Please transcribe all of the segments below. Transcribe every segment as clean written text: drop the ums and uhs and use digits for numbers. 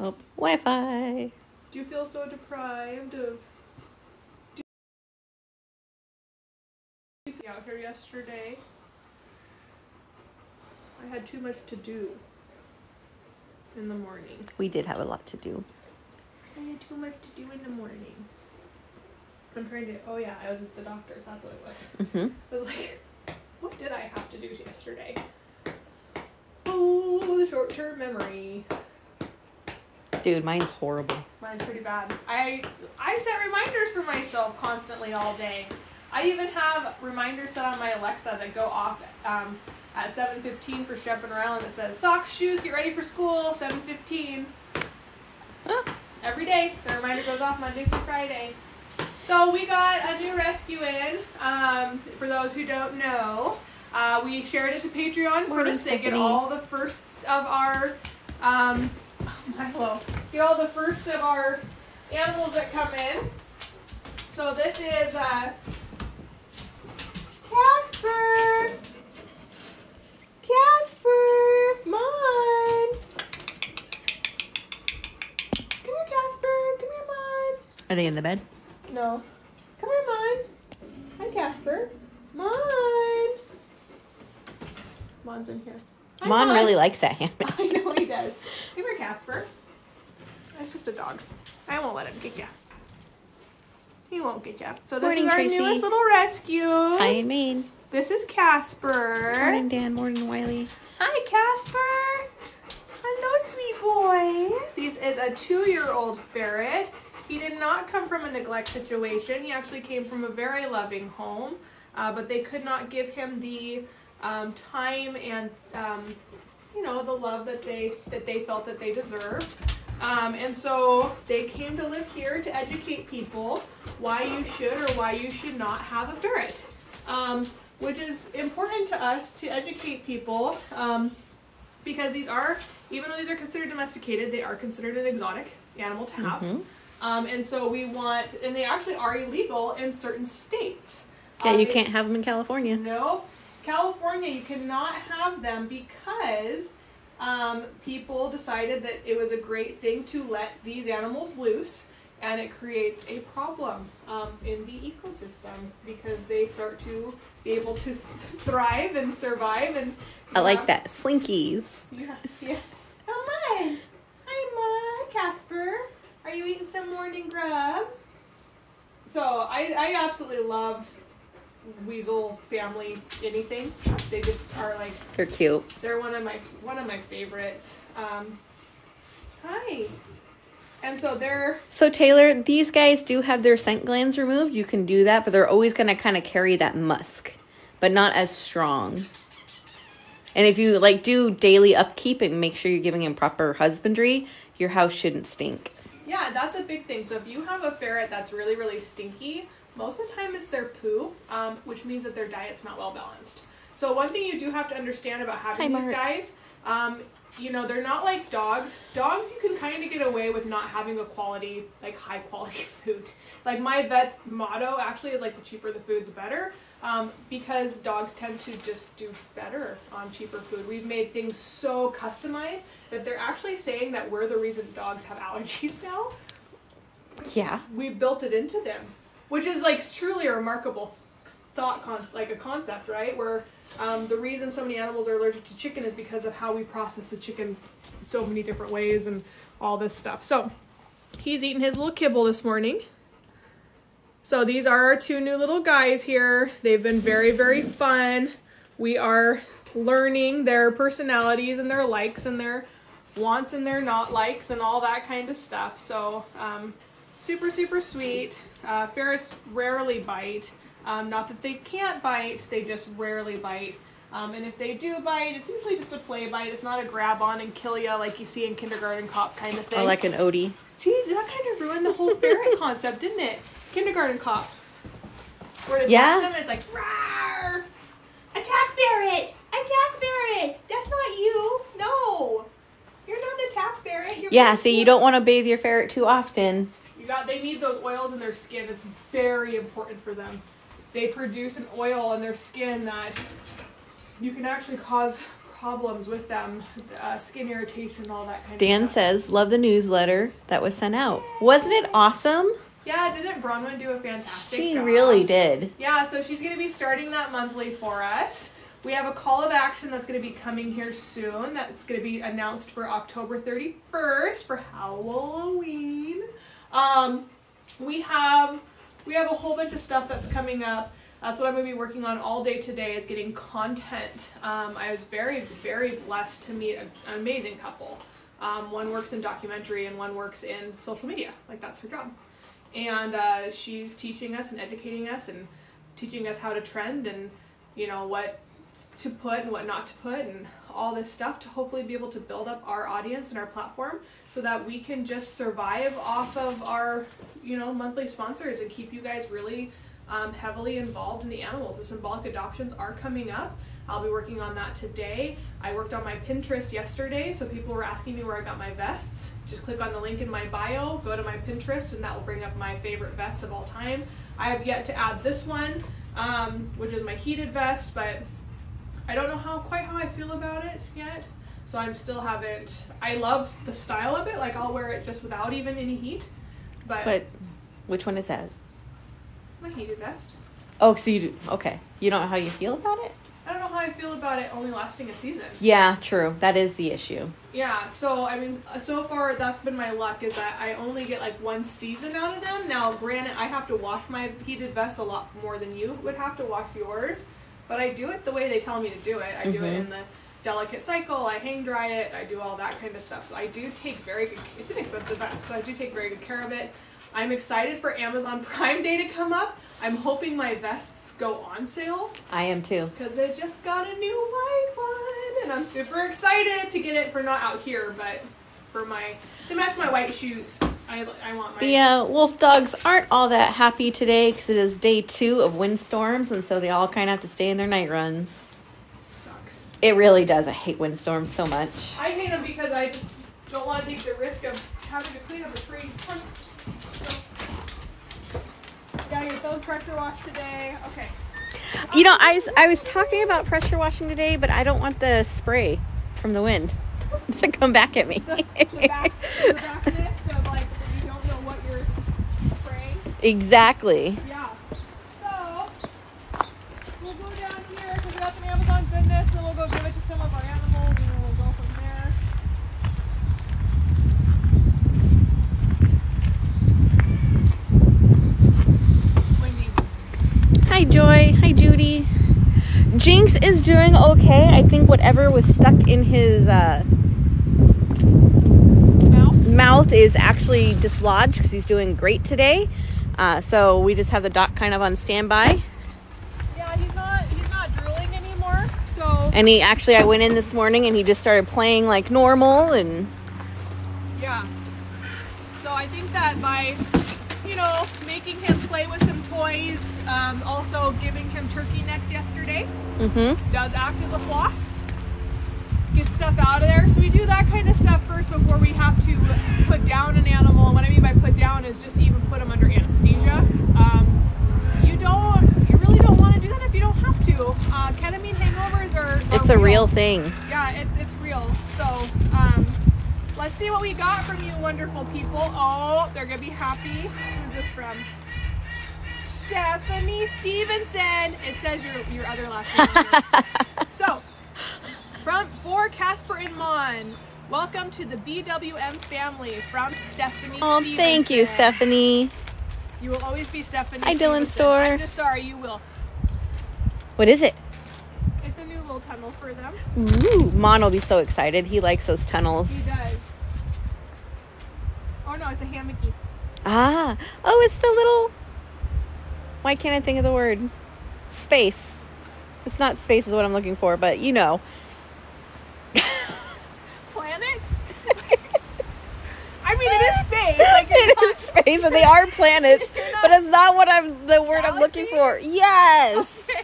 Oh, Wi-Fi. Do you feel so deprived of... out here yesterday? I had too much to do in the morning. We did have a lot to do. I had too much to do in the morning. I'm trying to... Oh, yeah, I was at the doctor. That's what it was. Mm-hmm. I was like, what did I have to do yesterday? Oh, the short-term memory. Dude, mine's horrible. Mine's pretty bad. I set reminders for myself constantly all day. I even have reminders set on my Alexa that go off at 7:15 for stepping around. It says, socks, shoes, get ready for school, 7:15. Every day. The reminder goes off Monday through Friday. So we got a new rescue in. For those who don't know, we shared it to Patreon first. They get all the firsts of our... Milo. Get all the first of our animals that come in. So this is Casper. Casper, come on. Come here, Casper. Come here, Mon. Are they in the bed? No. Come here, Mon. Hi, Casper. Mon. Mon's in here. Hi, Mon really likes that hammock. I know he does. Come here, Casper. That's just a dog. I won't let him get you. He won't get you. So this Morning, is our Tracy. newest little rescue. Hi, Maine. This is Casper. Morning, Dan. Morning, Wiley. Hi, Casper. Hello, sweet boy. This is a 2-year-old ferret. He did not come from a neglect situation. He actually came from a very loving home, but they could not give him the time and you know, the love that they felt that they deserved. And so they came to live here to educate people why you should or why you should not have a ferret, which is important to us to educate people because these are, even though these are considered domesticated, they are considered an exotic animal to have. Mm-hmm. And so we want, and they actually are illegal in certain states. Yeah, you can't have them in California. No. California, you cannot have them because people decided that it was a great thing to let these animals loose, and it creates a problem in the ecosystem because they start to be able to thrive and survive. And I like that. Slinkies. Yeah. Come on. Hi, Ma. Casper. Are you eating some morning grub? So I absolutely love weasel family anything. They just are like, They're cute. they're one of my favorites. Hi. And so they're... So Taylor, these guys do have their scent glands removed. You can do that, but they're always going to kind of carry that musk, but not as strong. And if you like do daily upkeep and make sure you're giving them proper husbandry, your house shouldn't stink. Yeah, that's a big thing. So if you have a ferret that's really, really stinky, most of the time it's their poo, which means that their diet's not well balanced. So one thing you do have to understand about having these guys, you know, they're not like dogs. Dogs, you can kind of get away with not having a quality, like high quality food. Like my vet's motto actually is like the cheaper the food, the better. Because dogs tend to just do better on cheaper food. We've made things so customized that they're actually saying that we're the reason dogs have allergies now. Yeah. We built it into them, which is like truly a remarkable like a concept, right? Where the reason so many animals are allergic to chicken is because of how we process the chicken so many different ways and all this stuff. So he's eating his little kibble this morning. So these are our 2 new little guys here. They've been very, very fun. We are learning their personalities and their likes and their wants and their not likes and all that kind of stuff. So super, super sweet. Ferrets rarely bite. Not that they can't bite, they just rarely bite. And if they do bite, it's usually just a play bite. It's not a grab on and kill ya like you see in Kindergarten Cop kind of thing. Or like an Odie. See, that kind of ruined the whole ferret concept, didn't it? Kindergarten Cop. Where it Yeah. attacks them and it's like, rawr! Attack ferret! Attack ferret! That's not you! No! You're not an attack ferret. You're Yeah, see, you don't want to bathe your ferret too often. They need those oils in their skin. It's very important for them. They produce an oil in their skin that you can actually cause problems with them, skin irritation, all that kind of Dan stuff. says, love the newsletter that was sent out. Wasn't it awesome? Yeah, didn't Bronwyn do a fantastic She job? really did. Yeah, so she's going to be starting that monthly for us. We have a call of action that's going to be coming here soon. That's going to be announced for October 31st for Halloween. We have a whole bunch of stuff that's coming up. That's what I'm going to be working on all day today, is getting content. I was very, very blessed to meet an amazing couple. One works in documentary and one works in social media. Like, that's her job. And she's teaching us and educating us and teaching us how to trend and, you know, what to put and what not to put and all this stuff to hopefully be able to build up our audience and our platform so that we can just survive off of our, you know, monthly sponsors and keep you guys really heavily involved in the animals. The symbolic adoptions are coming up. I'll be working on that today. I worked on my Pinterest yesterday, so people were asking me where I got my vests. Just click on the link in my bio, go to my Pinterest, and that will bring up my favorite vests of all time. I have yet to add this one, which is my heated vest, but I don't know quite how I feel about it yet. So I'm still haven't, I love the style of it. Like, I'll wear it just without even any heat. But which one is that? My heated vest. Oh, so you do, okay. You don't know how you feel about it? I don't know how I feel about it only lasting a season. Yeah, true. That is the issue. Yeah, so I mean, so far that's been my luck, is that I only get like one season out of them. Now, granted, I have to wash my heated vest a lot more than you would have to wash yours, but I do it the way they tell me to do it. I do it in the delicate cycle, I hang dry it, I do all that kind of stuff. So I do take very good, it's an expensive vest, so I do take very good care of it. I'm excited for Amazon Prime Day to come up. I'm hoping my vests go on sale. I am too. Because they just got a new white one, and I'm super excited to get it for not out here, but for to match my white shoes. I want my... The wolf dogs aren't all that happy today because it is day 2 of windstorms, and so they all kind of have to stay in their night runs. Sucks. It really does. I hate windstorms so much. I hate them because I just don't want to take the risk of having to clean up a tree. Yeah, your clothes pressure wash today. Okay. You know, I was talking about pressure washing today, but I don't want the spray from the wind to come back at me. the backness of, like, you don't know what you're spraying. Exactly. Yeah. So, we'll go down here because we got some Amazon goodness, then we'll go give it to some of our animals, and then we'll go from there. Hi, Joy. Hi, Judy. Jinx is doing okay. I think whatever was stuck in his mouth is actually dislodged because he's doing great today. So we just have the doc kind of on standby. Yeah, he's not drooling anymore. So. And I went in this morning and he just started playing like normal and. Yeah. So I think that by, you know, making him play with some toys, also giving him turkey necks yesterday, does act as a floss. Get stuff out of there. So we do that kind of stuff first before we have to put down an animal. And what I mean by put down is just even put them under anesthesia. You really don't want to do that if you don't have to. Ketamine hangovers are it's a real thing. Yeah, it's real. So, let's see what we got from you wonderful people. Oh, they're going to be happy. Who's this from? Stephanie Stevenson. It says your other last name. So, for Casper and Mon, welcome to the BWM family from Stephanie Oh, Stevenson. thank you, Stephanie. You will always be Stephanie Hi, Stevenson. Dylan Store. I'm just sorry, you will. What is it? It's a new little tunnel for them. Ooh, Mon will be so excited. He likes those tunnels. He does. Oh no, it's a hammocky. Ah. Oh, it's the little... Why can't I think of the word? Space. It's not space is what I'm looking for, but you know. Planets? I mean, it is space. Like, it is space, and they are planets, but it's not what the word I'm looking for. Yes. Okay.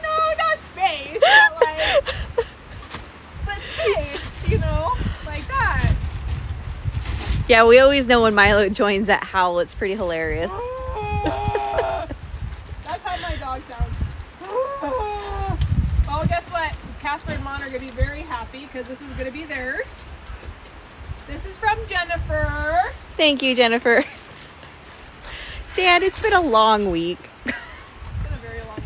No, not space. But space, you know, like that. Yeah, we always know when Milo joins that howl. It's pretty hilarious. That's how my dog sounds. Casper and Mon are going to be very happy because this is going to be theirs. This is from Jennifer. Thank you, Jennifer. Dad, it's been a long week. It's been a very long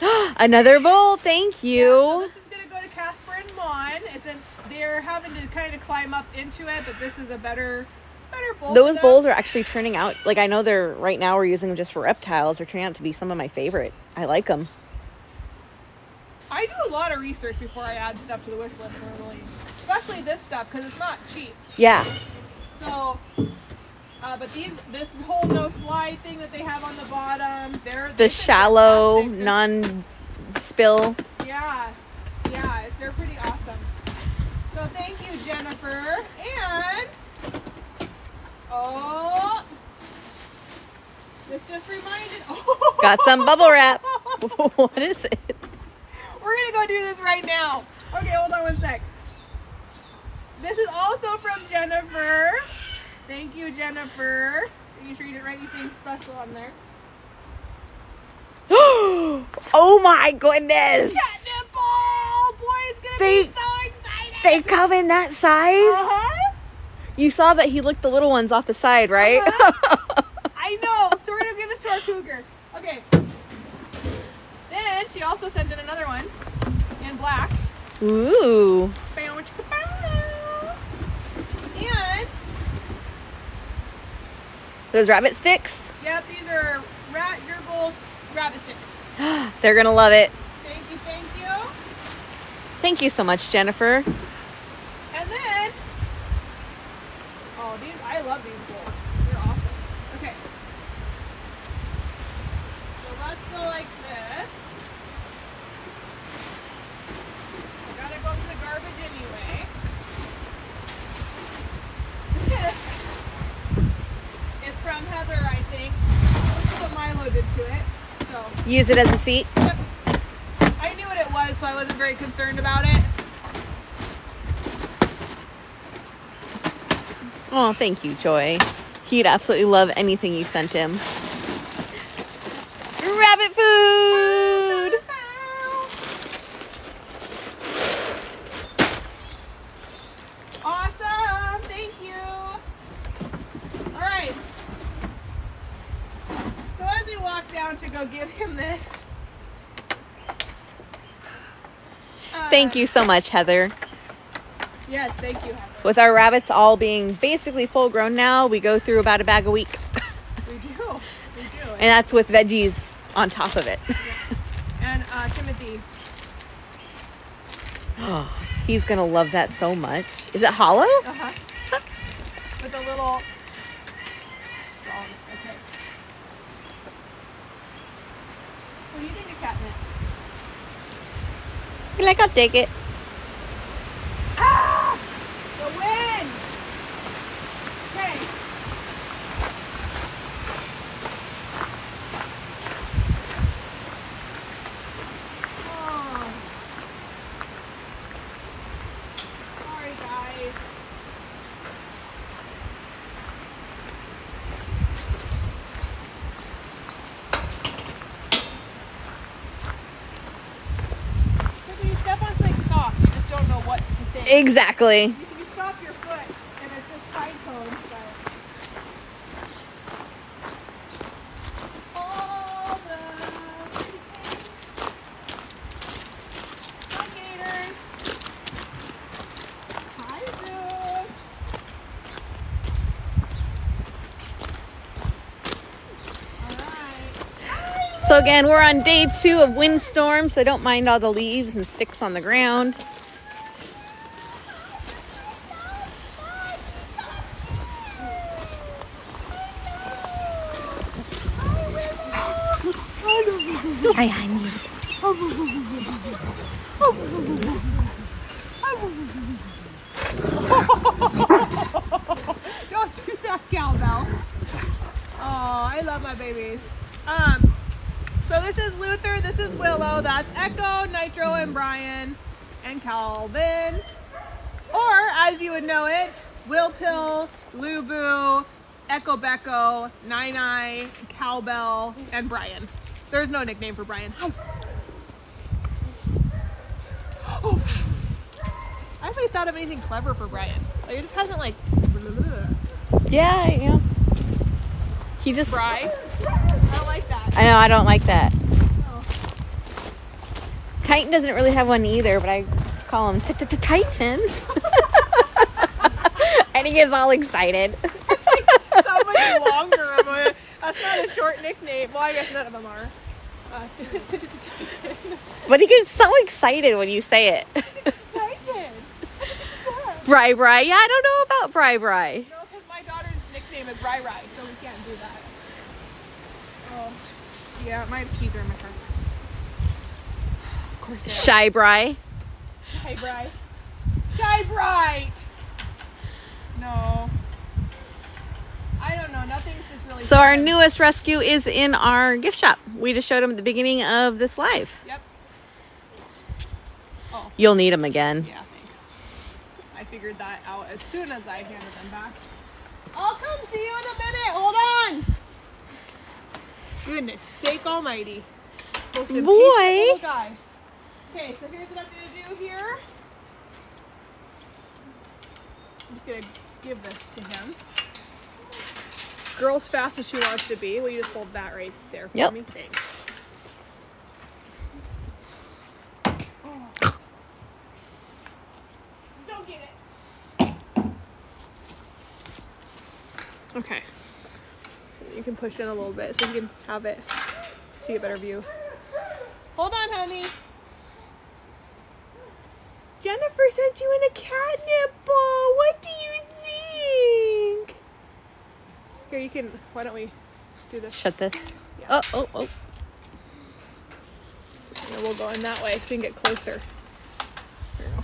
week. Another bowl. Thank you. Yeah, so this is going to go to Casper and Mon. They're having to kind of climb up into it, but this is a better bowl. Those bowls are actually turning out, like, I know right now we're using them just for reptiles. They're turning out to be some of my favorite. I like them. I do a lot of research before I add stuff to the wish list normally. Especially this stuff, because it's not cheap. Yeah. So, but this whole no slide thing that they have on the bottom, the shallow, non-spill. Yeah, they're pretty awesome. So thank you, Jennifer. And, this just reminded, got some bubble wrap. What is it? We're going to go do this right now. Okay, hold on one sec. This is also from Jennifer. Thank you, Jennifer. Are you sure you didn't write anything special on there? Oh my goodness! Catnip ball! Boy, it's gonna be so exciting! They come in that size? Uh-huh. You saw that he licked the little ones off the side, right? Uh-huh. I know! So we're gonna give this to our cougar. Okay. Then she also sent in another one in black. Ooh. And those rabbit sticks? yep, these are gerbil rabbit sticks. They're gonna love it. Thank you. Thank you so much, Jennifer. And then, I love these bowls. They're awesome. Okay. So let's go like this. I gotta go to the garbage anyway. This is from Heather, I think. This is what Milo did to it. So Use it as a seat. yep. I knew what it was, so I wasn't very concerned about it. Oh, thank you, Joy. He'd absolutely love anything you sent him. Rabbit food! Awesome! Thank you! Alright. So as we walk down to go give him this. Thank you so much, Heather. Yes, thank you, Heather. With our rabbits all being basically full grown now, we go through about a bag a week. We do. And that's with veggies on top of it. Yeah. And Timothy. Oh, he's going to love that so much. Is it hollow? Uh-huh. With a little strong. Okay. What do you think of catnip? You're like, I'll take it. Ah! The wind! Okay. Oh. Sorry, guys. If you step on something soft, you just don't know what to think. Exactly. You stop your foot and it's just pine cones, but all the hi gators. Hi Zeus. Alright. So again, we're on day 2 of windstorm, so don't mind all the leaves and sticks on the ground. Hi, honey. Don't do that, cowbell. Oh, I love my babies. So this is Luther, this is Willow, that's Echo, Nitro, and Brian, and Calvin. Or, as you would know it, Will Pill, Lubu, Echo Becco, Nine, Cowbell, and Brian. There's no nickname for Brian. Hi. I haven't thought of anything clever for Brian. Like, it just hasn't like. Yeah, you know. He just. Bri. I don't like that. I know, I don't like that. No. Titan doesn't really have one either, but I call him Titan. And he gets all excited. It's like so much longer. That's not a short nickname. Well, I guess none of them are. But he gets so excited when you say it. Titan. Bri. Yeah, I don't know about Bri. No, because my daughter's nickname is Rai, so we can't do that. Oh, yeah, my keys are in my car. Of course they are. Shy Bri. Shy Bright. Shy Bright. No. I don't know. Nothing's just really. So our newest rescue is in our gift shop. We just showed him at the beginning of this live. Yep. Oh. You'll need him again. Yeah, thanks. I figured that out as soon as I handed them back. I'll come see you in a minute. Hold on. Goodness sake almighty. Most impatient little guy. Okay, so here's what I'm going to do here. I'm just going to give this to him. Girl's fast as she wants to be. Will you just hold that right there for me? Thanks. Oh. Don't get it. Okay. You can push in a little bit so you can have it. See a better view. Hold on, honey. Jennifer sent you in a catnip ball. What do you think? Here, you can. Why don't we do this? Shut this. Yeah. Oh. And then we'll go in that way so we can get closer. There you go.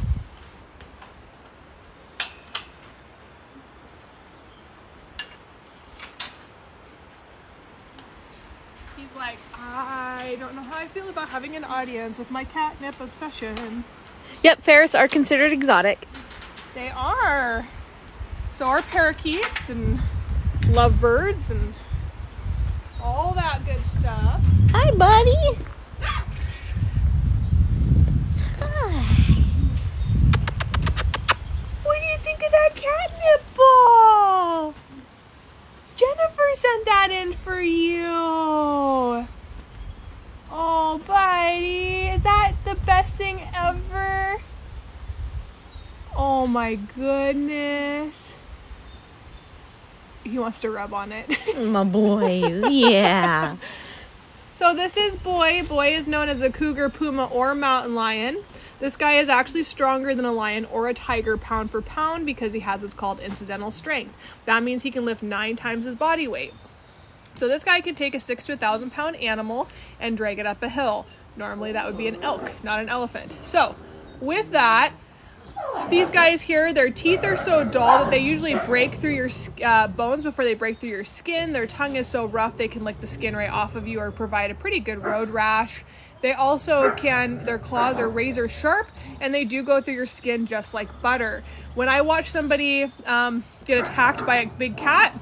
He's like, I don't know how I feel about having an audience with my catnip obsession. Yep, ferrets are considered exotic. They are. So are parakeets and lovebirds and all that good stuff. Hi, buddy. Hi. What do you think of that catnip ball? Jennifer sent that in for you. Oh, buddy. Is that the best thing ever? Oh, my goodness. He wants to rub on it. My boy. Yeah. So this is Boy. Boy is known as a cougar, puma, or mountain lion. This guy is actually stronger than a lion or a tiger pound for pound because he has what's called incidental strength. That means he can lift 9 times his body weight. So this guy can take a 6 to 1,000 pound animal and drag it up a hill. Normally that would be an elk, not an elephant. So with that, these guys here, their teeth are so dull that they usually break through your bones before they break through your skin. Their tongue is so rough they can lick the skin right off of you or provide a pretty good road rash. They also their claws are razor sharp and they do go through your skin just like butter. When I watch somebody get attacked by a big cat,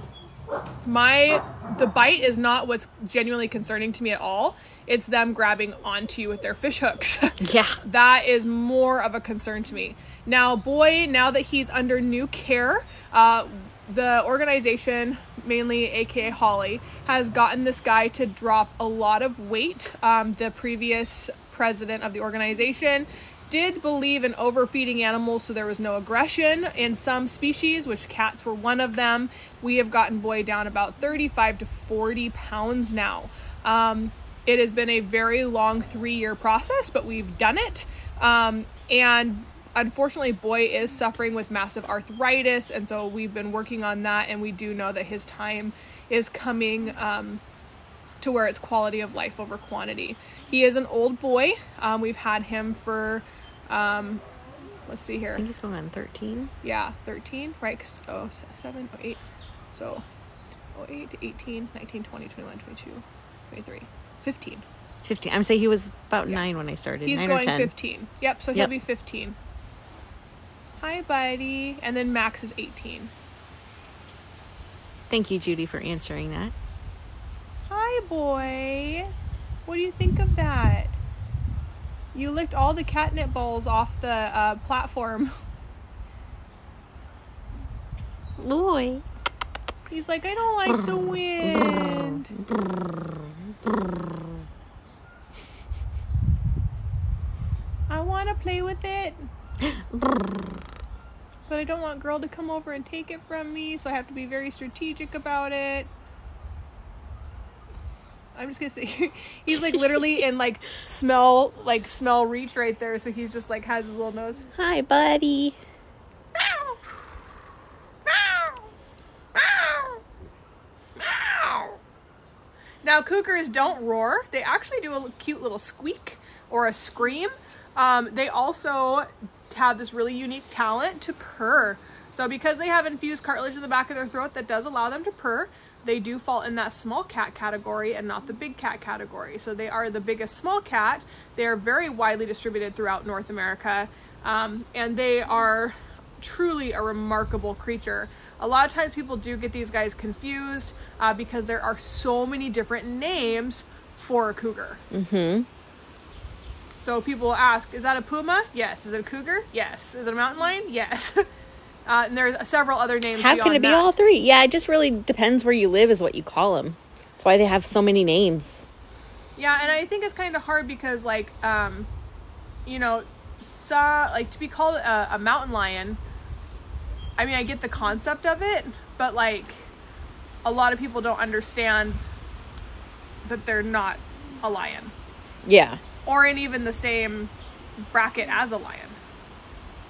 the bite is not what's genuinely concerning to me at all. It's them grabbing onto you with their fish hooks. Yeah. That is more of a concern to me. Now, Boy, now that he's under new care, the organization, mainly aka Holly, has gotten this guy to drop a lot of weight. The previous president of the organization did believe in overfeeding animals so there was no aggression in some species, which cats were one of them. We have gotten Boy down about 35 to 40 pounds now. It has been a very long 3-year process, but we've done it. And unfortunately, Boy is suffering with massive arthritis, and so we've been working on that, and we do know that his time is coming to where it's quality of life over quantity. He is an old boy. We've had him for, let's see here. I think he's going on 13. Yeah, 13, right? 7, 8. So 08 to 18, 19, 20, 21, 22, 23. 15. I'm saying he was about 9 when I started. He's 9 going or 10. 15. Yep, so he'll be 15. Hi, buddy. And then Max is 18. Thank you, Judy, for answering that. Hi, Boy. What do you think of that? You licked all the catnip balls off the platform Boy. He's like, I don't like the wind. I want to play with it. But I don't want girl to come over and take it from me, so I have to be very strategic about it. I'm just gonna say he's like literally in like smell reach right there, so he's just like has his little nose. Hi, buddy. Now cougars don't roar. They actually do a cute little squeak or a scream. They also have this really unique talent to purr. So because they have infused cartilage in the back of their throat that does allow them to purr, they do fall in that small cat category and not the big cat category. So they are the biggest small cat. They are very widely distributed throughout North America. And they are truly a remarkable creature. A lot of times people do get these guys confused because there are so many different names for a cougar. Mm-hmm. So people will ask, is that a puma? Yes. Is it a cougar? Yes. Is it a mountain lion? Yes. And there's several other names. How can it be all three? Yeah, it just really depends where you live is what you call them. That's why they have so many names. Yeah, and I think it's kind of hard because, like, you know, like to be called a mountain lion, I mean, I get the concept of it, but like a lot of people don't understand that they're not a lion. Yeah. Or in even the same bracket as a lion.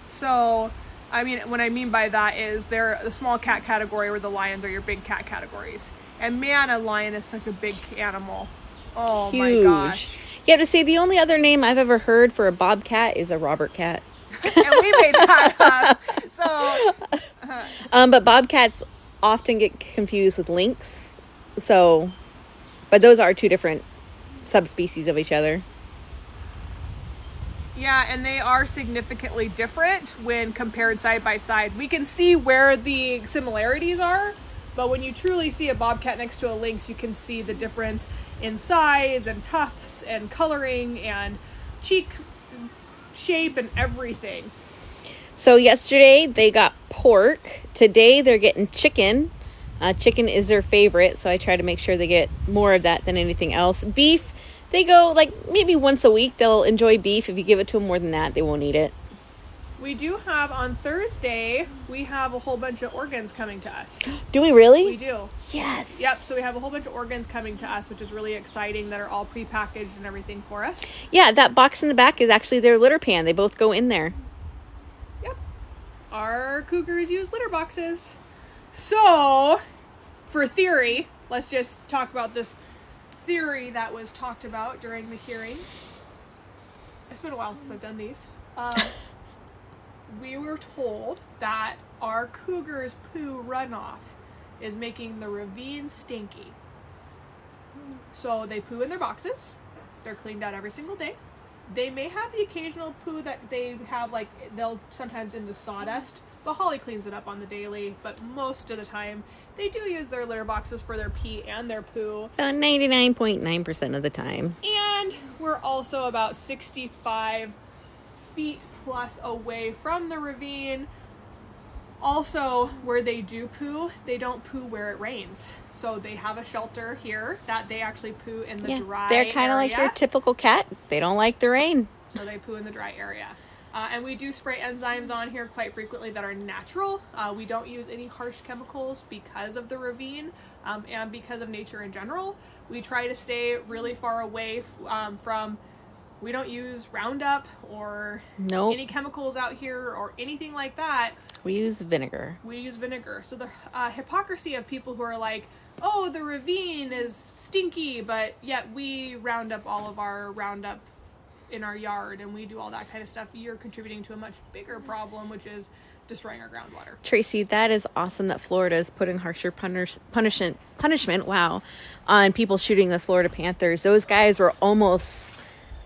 So, I mean, what I mean by that is they're the small cat category where the lions are your big cat categories. And man, a lion is such a big animal. Oh Huge. My gosh. You have to say the only other name I've ever heard for a bobcat is a Robert cat. And we made that up. So, but bobcats often get confused with lynx. So, but those are two different subspecies of each other. yeah, and they are significantly different when compared side by side. We can see where the similarities are, but when you truly see a bobcat next to a lynx, you can see the difference in size and tufts and coloring and cheek shape and everything. So yesterday they got pork. Today they're getting chicken. Chicken is their favorite, so I try to make sure they get more of that than anything else. Beef, they go like maybe once a week. They'll enjoy beef. If you give it to them more than that, they won't eat it. We do have on Thursday, we have a whole bunch of organs coming to us. Do we really? We do. Yes. Yep, so we have a whole bunch of organs coming to us, which is really exciting, that are all prepackaged and everything for us. Yeah, that box in the back is actually their litter pan. They both go in there. Yep. Our cougars use litter boxes. So, for theory, let's just talk about this theory that was talked about during the hearings. It's been a while since I've done these. We were told that our cougars' poo runoff is making the ravine stinky. So they poo in their boxes. They're cleaned out every single day. They may have the occasional poo that they have, like, they'll sometimes in the sawdust, but Holly cleans it up on the daily. But most of the time, they do use their litter boxes for their pee and their poo. About 99.9% of the time. And we're also about 65 feet plus away from the ravine. Also, where they do poo, they don't poo where it rains. So they have a shelter here that they actually poo in the dry area. They're kind of like your typical cat. They don't like the rain. So they poo in the dry area. And we do spray enzymes on here quite frequently that are natural. We don't use any harsh chemicals because of the ravine and because of nature in general. We try to stay really far away from... We don't use Roundup or any chemicals out here or anything like that. We use vinegar. We use vinegar. So the hypocrisy of people who are like, oh, the ravine is stinky, but yet we round up all of our Roundup in our yard and we do all that kind of stuff. You're contributing to a much bigger problem, which is destroying our groundwater. Tracy, that is awesome that Florida is putting harsher punishment, on people shooting the Florida Panthers. Those guys were almost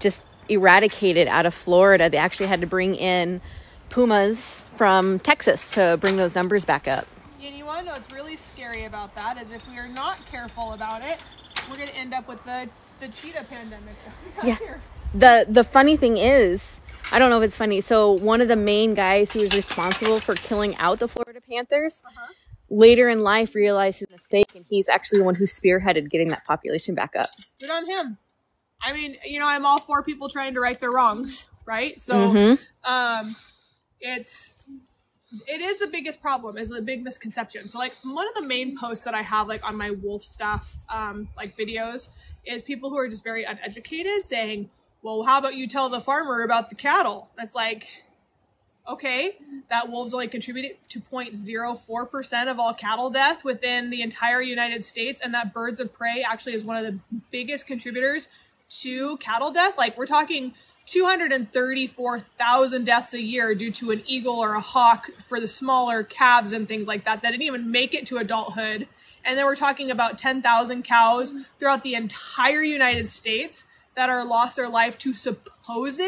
just eradicated out of Florida. They actually had to bring in pumas from Texas to bring those numbers back up. And you want to know what's really scary about that is if we are not careful about it, we're going to end up with the cheetah pandemic that we have here. The funny thing is, I don't know if it's funny, so one of the main guys who was responsible for killing out the Florida Panthers, later in life realized his mistake, and he's actually the one who spearheaded getting that population back up. Good on him. I mean, you know, I'm all for people trying to right their wrongs, right? So, it is the biggest problem, is a big misconception. So like one of the main posts that I have like on my wolf stuff, like videos, is people who are just very uneducated saying, well, how about you tell the farmer about the cattle? That's like, okay, that wolves only contributed to 0.04% of all cattle death within the entire United States. And that birds of prey actually is one of the biggest contributors to cattle death. Like we're talking 234,000 deaths a year due to an eagle or a hawk for the smaller calves and things like that didn't even make it to adulthood. And then we're talking about 10,000 cows throughout the entire United States that are lost their life to supposed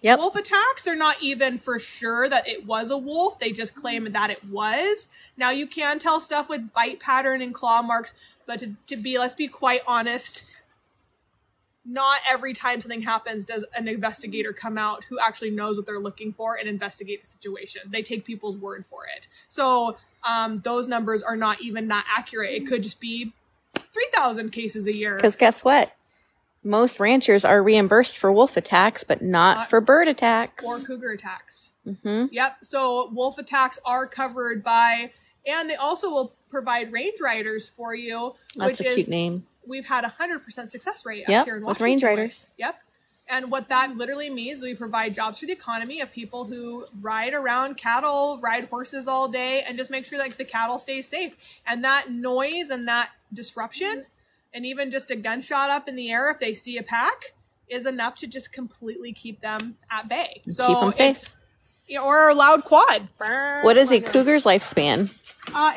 wolf attacks. They're not even for sure that it was a wolf. They just claim that it was. Now you can tell stuff with bite pattern and claw marks, but let's be quite honest, not every time something happens does an investigator come out who actually knows what they're looking for and investigate the situation. They take people's word for it. So those numbers are not even that accurate. It could just be 3,000 cases a year. Because guess what? Most ranchers are reimbursed for wolf attacks, but not for bird attacks. Or cougar attacks. Yep. So wolf attacks are covered by, and they also will provide range riders for you. That's a cute name. We've had 100% success rate up here in Washington. With range riders. Yep. And what that literally means is we provide jobs for the economy of people who ride around cattle, ride horses all day, and just make sure like the cattle stay safe. And that noise and that disruption, and even just a gunshot up in the air if they see a pack, is enough to just completely keep them at bay. So keep them safe. Or a loud quad. What is a cougar's lifespan?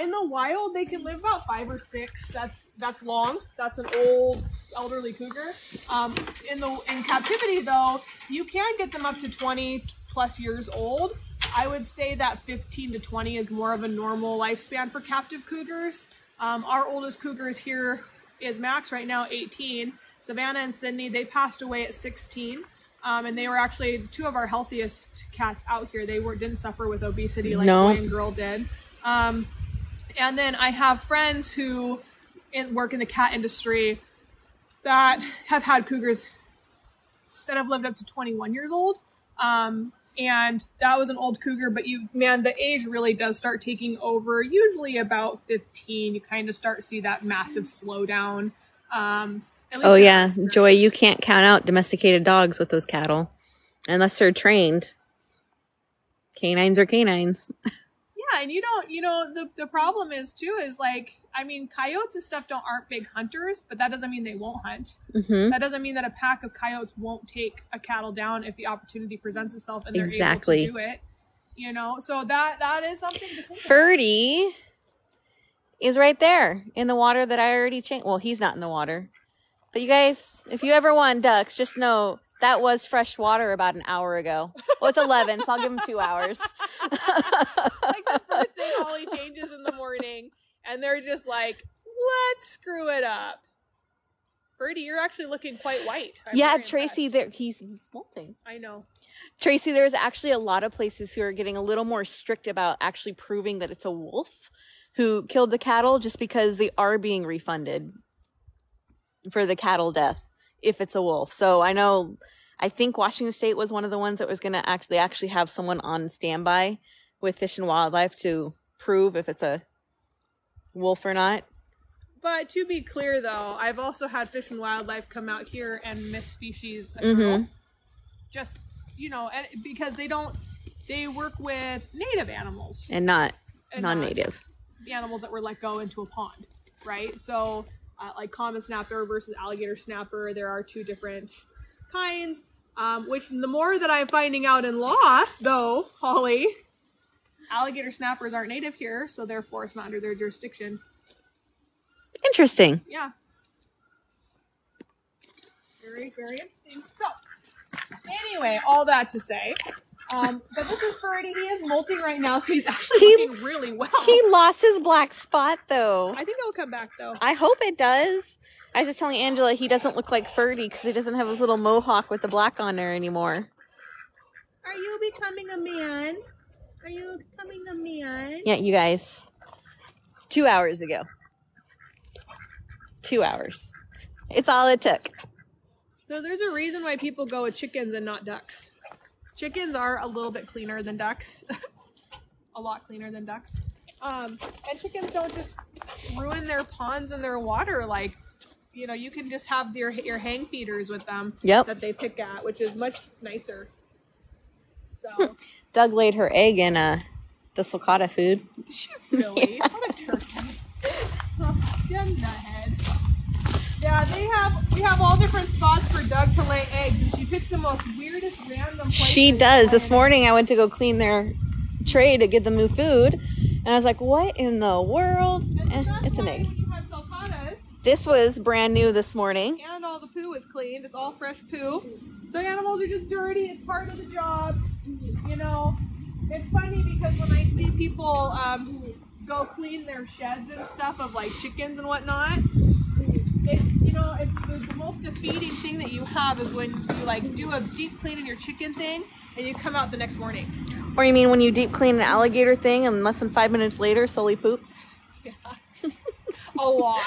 In the wild, they can live about 5 or 6. That's long. That's an old elderly cougar. In captivity, though, you can get them up to 20 plus years old. I would say that 15 to 20 is more of a normal lifespan for captive cougars. Our oldest cougars here is Max right now, 18. Savannah and Sydney, they passed away at 16. And they were actually 2 of our healthiest cats out here. They didn't suffer with obesity like boy and girl did. And then I have friends who work in the cat industry that have had cougars that have lived up to 21 years old. And that was an old cougar, but the age really does start taking over. Usually about 15, you kind of start to see that massive slowdown. Oh yeah, Joy, you can't count out domesticated dogs with those cattle unless they're trained. Canines are canines. Yeah, and the problem is too is like, I mean, coyotes and stuff aren't big hunters, but that doesn't mean they won't hunt. That doesn't mean that a pack of coyotes won't take a cattle down if the opportunity presents itself and they're able to do it. So that is something to think about. Ferdy is right there in the water that I already changed. Well, he's not in the water. But you guys, if you ever want ducks, just know that was fresh water about an hour ago. Well, it's 11, so I'll give him 2 hours. Like the first thing Holly changes in the morning, and they're just like, let's screw it up. Ferdy, you're actually looking quite white. Yeah, Tracy, he's molting. I know. Tracy, there's actually a lot of places who are getting a little more strict about actually proving that it's a wolf who killed the cattle, just because they are being refunded for the cattle death if it's a wolf. So I think Washington State was one of the ones that was going to actually have someone on standby with Fish and Wildlife to prove if it's a wolf or not. But to be clear, though, I've also had Fish and Wildlife come out here and misspecies a turtle. Just, because they work with native animals. And not non-native. The animals that were let go into a pond, right? So like common snapper versus alligator snapper, there are 2 different kinds, which the more that I'm finding out in law, though, Holly, alligator snappers aren't native here, so therefore it's not under their jurisdiction. Interesting. Yeah. Very, very interesting. So, anyway, all that to say, but this is Ferdy. He is molting right now, so he's actually looking really well. He lost his black spot, though. I think it'll come back, though. I hope it does. I was just telling Angela he doesn't look like Ferdy because he doesn't have his little mohawk with the black on there anymore. Are you becoming a man? Are you becoming a man? Yeah, you guys. 2 hours ago. 2 hours. It's all it took. So there's a reason why people go with chickens and not ducks. Chickens are a little bit cleaner than ducks. A lot cleaner than ducks. And chickens don't just ruin their ponds and their water. Like, you know, you can just have your hang feeders with them that they pick at, which is much nicer. So Doug laid her egg in the sulcata food. Really? What a turkey. Get in the head. Yeah, we have all different spots for Doug to lay eggs, and she picks the most weirdest random places. She does. This morning I went to go clean their tray to give them new food, and I was like, what in the world? It's an egg. When you had sulcatas, this was brand new this morning. and all the poo was cleaned. It's all fresh poo. So animals are just dirty. It's part of the job. You know, it's funny because when I see people go clean their sheds and stuff of like chickens and whatnot, it's the most defeating thing that you have is when you like do a deep clean in your chicken thing and you come out the next morning. Or you mean when you deep clean an alligator thing and less than 5 minutes later Sully poops? Yeah. A lot.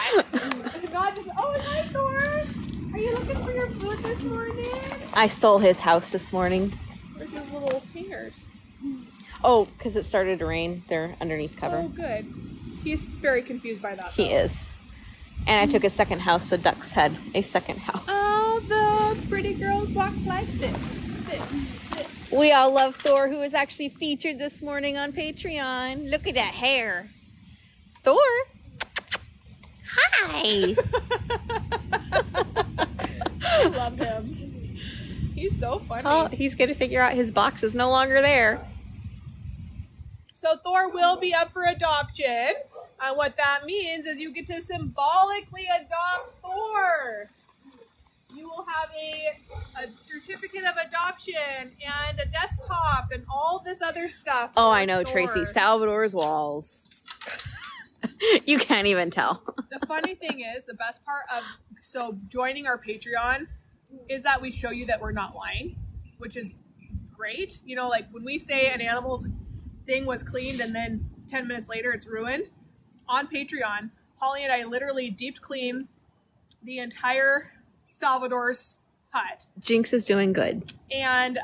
Not just, oh, hi Thor. Are you looking for your food this morning? I stole his house this morning. Where's his little hangers? Oh, because it started to rain. They're underneath cover. Oh, good. He's very confused by that. He is. And I took a second house, so Ducks had a second house. Oh, the pretty girls walk like this. We all love Thor, who was actually featured this morning on Patreon. Look at that hair. Thor. Hi. I love him. He's so funny. Oh, he's going to figure out his box is no longer there. So Thor will be up for adoption. And what that means is you get to symbolically adopt Thor. You will have a certificate of adoption and a desktop and all this other stuff. Oh, I know, Thor. Tracy. Salvador's walls. You can't even tell. The funny thing is, the best part of joining our Patreon is that we show you that we're not lying, which is great. You know, like when we say an animal's thing was cleaned and then 10 minutes later it's ruined, on Patreon, Holly and I literally deep clean the entire Salvador's hut. Jinx is doing good. And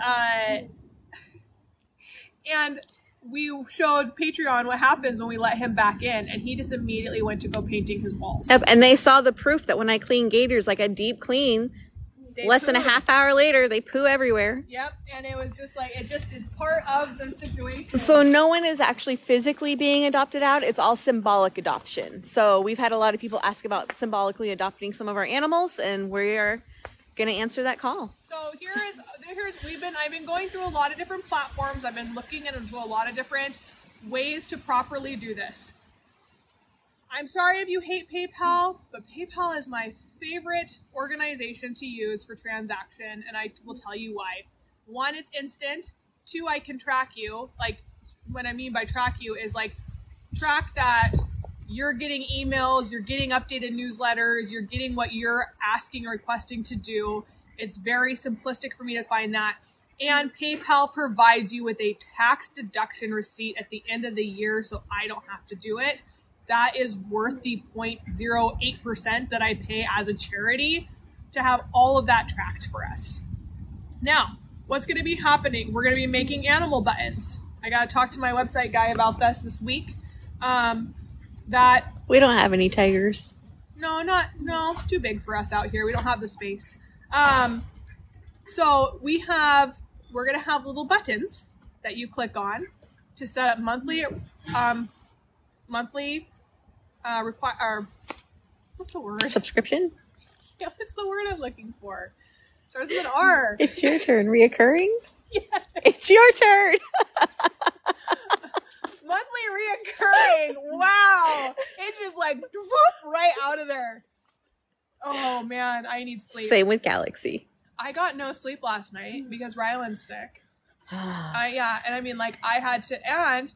we showed Patreon what happens when we let him back in, and he just immediately went to go painting his walls. Yep, and they saw the proof that when I clean gators, like a deep clean, less than a half hour later, they poo everywhere. Yep, and it was just like, it just is part of the situation. So no one is actually physically being adopted out. It's all symbolic adoption. So we've had a lot of people ask about symbolically adopting some of our animals, and we are going to answer that call. So I've been going through a lot of different platforms. I've been looking into a lot of different ways to properly do this. I'm sorry if you hate PayPal, but PayPal is my favorite organization to use for transaction, and I will tell you why. One, it's instant. Two, I can track you. Like, what I mean by track you is like track that you're getting emails, you're getting updated newsletters, you're getting what you're asking or requesting to do. It's very simplistic for me to find that. And PayPal provides you with a tax deduction receipt at the end of the year, so I don't have to do it. That is worth the 0.08% that I pay as a charity to have all of that tracked for us. Now, what's going to be happening? We're going to be making animal buttons. I got to talk to my website guy about this week. That we don't have any tigers. No, too big for us out here. We don't have the space. So we're going to have little buttons that you click on to set up monthly what's the word? Subscription? Yeah, what's the word I'm looking for? Starts with an R. It's your turn. Reoccurring? Yes. It's your turn. Monthly reoccurring. Wow. It just like whoop, right out of there. Oh man, I need sleep. Same with Galaxy. I got no sleep last night because Ryland's sick. Yeah, and I mean like I had to, and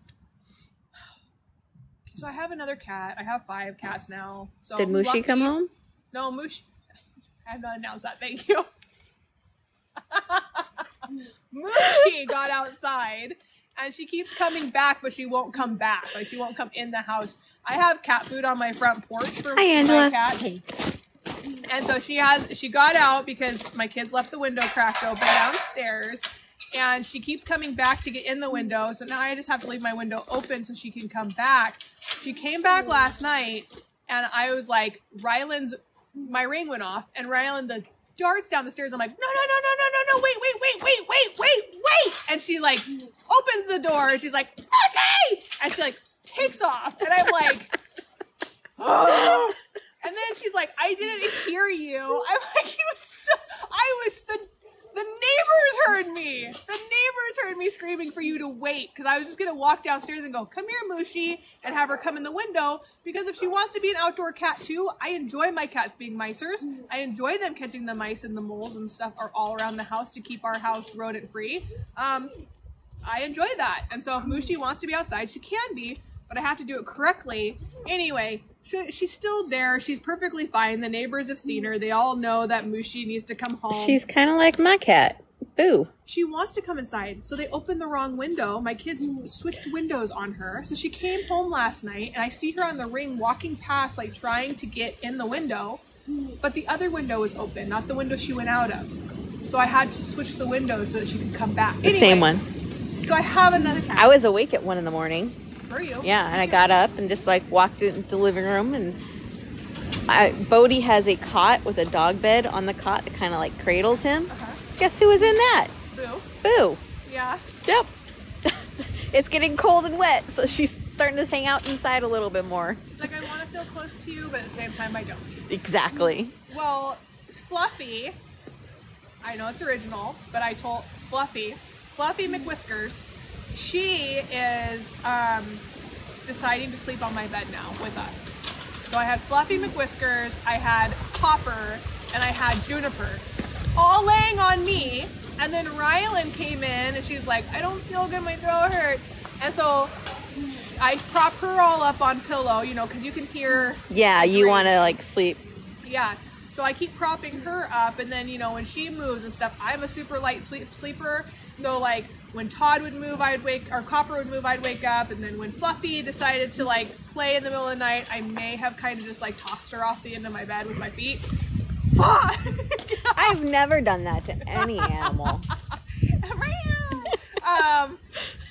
so I have another cat. I have 5 cats now. So did Mushi come home? No, Mushi. I have not announced that. Thank you. Mushi got outside And she keeps coming back, but she won't come back. Like, she won't come in the house. I have cat food on my front porch for my cat. Hey. And so she got out because my kids left the window cracked open downstairs. And she keeps coming back to get in the window. So now I just have to leave my window open so she can come back. She came back last night, and I was like, my ring went off, and Ryland darts down the stairs. I'm like, no, wait. And she like opens the door, and she's like, okay! And she like takes off. And I'm like, oh. And then she's like, I didn't hear you. I'm like, the neighbors heard me. The neighbors heard me screaming for you to wait, because I was just going to walk downstairs and go, come here, Mushi, and have her come in the window, because if she wants to be an outdoor cat too, I enjoy my cats being micers. I enjoy them catching the mice and the moles and stuff are all around the house to keep our house rodent free. I enjoy that. And so if Mushi wants to be outside, she can be, but I have to do it correctly. Anyway, she's still there. She's perfectly fine. The neighbors have seen her. They all know that Mushi needs to come home. She's kind of like my cat. Boo. She wants to come inside. So they opened the wrong window. My kids switched windows on her. So she came home last night, and I see her on the ring walking past, like trying to get in the window. But the other window was open, not the window she went out of. So I had to switch the windows so that she could come back. The same one. So I have another cat. I was awake at 1 in the morning. Were you? Yeah, and I got up and just like walked into the living room, and Bodhi has a cot with a dog bed on the cot that kind of like cradles him. Guess who was in that? Boo. Boo. Yeah. Yep. It's getting cold and wet, so she's starting to hang out inside a little bit more. She's like, I want to feel close to you, but at the same time, I don't. Exactly. Well, Fluffy, I know it's original, but I told Fluffy McWhiskers, she is deciding to sleep on my bed now with us. So I had Fluffy McWhiskers, I had Hopper, and I had Juniper, all laying on me. And then Rylan came in, and she's like, I don't feel good, my throat hurts. And so I prop her all up on pillow, you know, because you can hear. Yeah, you want to like sleep. Yeah. So I keep propping her up, and then, you know, when she moves and stuff, I'm a super light sleeper. So like when Todd would move, or Copper would move, I'd wake up. And then when Fluffy decided to like play in the middle of the night, I may have kind of just like tossed her off the end of my bed with my feet. I've never done that to any animal.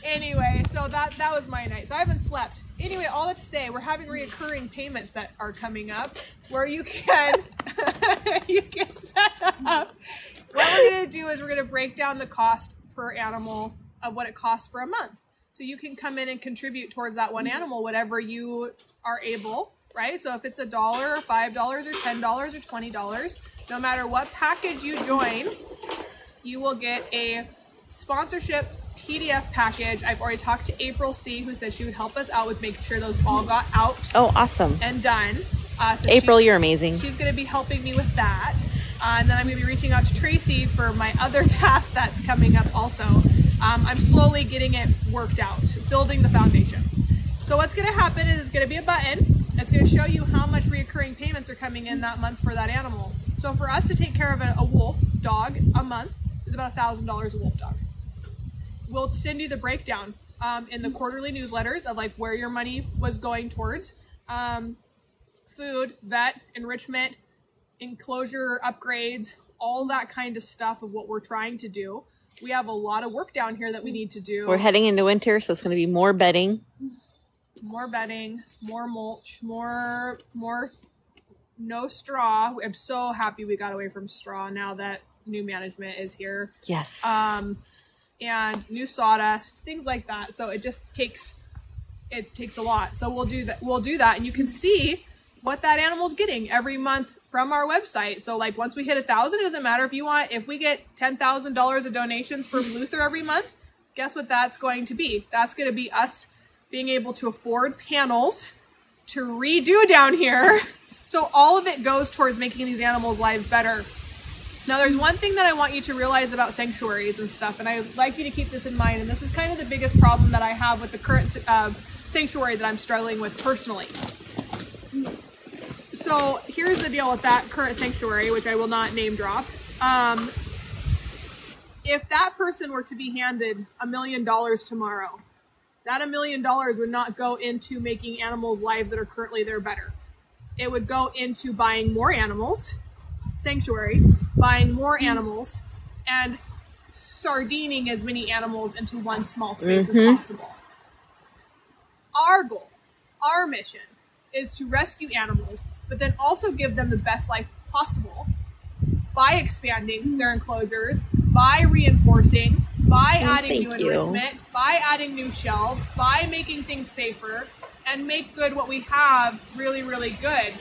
Anyway, so that was my night. So I haven't slept. Anyway, all that to say, we're having reoccurring payments that are coming up where you can set up. What we're going to do is we're going to break down the cost per animal of what it costs for a month. So you can come in and contribute towards that one animal, whatever you are able, right? So if it's $1 or $5 or $10 or $20, no matter what package you join, you will get a sponsorship PDF package. I've already talked to April C, who said she would help us out with making sure those all got out. Oh, awesome. And done. So April, you're amazing. She's going to be helping me with that. And then I'm going to be reaching out to Tracy for my other task that's coming up also. I'm slowly getting it worked out, building the foundation. So what's going to happen is it's going to be a button. It's going to show you how much reoccurring payments are coming in that month for that animal. So for us to take care of a wolf dog a month is about $1,000 a wolf dog. We'll send you the breakdown in the quarterly newsletters of like where your money was going towards. Food, vet, enrichment, enclosure upgrades, all that kind of stuff of what we're trying to do. We have a lot of work down here that we need to do. We're heading into winter, so it's going to be more bedding. More bedding, more mulch, more no straw. I'm so happy we got away from straw now that new management is here. Yes. And new sawdust, things like that. So it just takes a lot. So we'll do that, and you can see what that animal's getting every month from our website. So like once we hit 1,000, it doesn't matter if we get $10,000 of donations from Luther every month, guess what that's going to be? That's going to be us being able to afford panels to redo down here. So all of it goes towards making these animals' lives better. Now there's one thing that I want you to realize about sanctuaries and stuff, and I'd like you to keep this in mind, and this is kind of the biggest problem that I have with the current sanctuary that I'm struggling with personally. So here's the deal with that current sanctuary, which I will not name drop. if that person were to be handed $1 million tomorrow, that $1 million would not go into making animals' lives that are currently there better. It would go into buying more animals, sanctuary, buying more animals, and sardining as many animals into one small space as possible. Our goal, our mission, is to rescue animals, but then also give them the best life possible by expanding their enclosures, by reinforcing, by adding new enrichment, by adding new shelves, by making things safer, and make good what we have really, really good,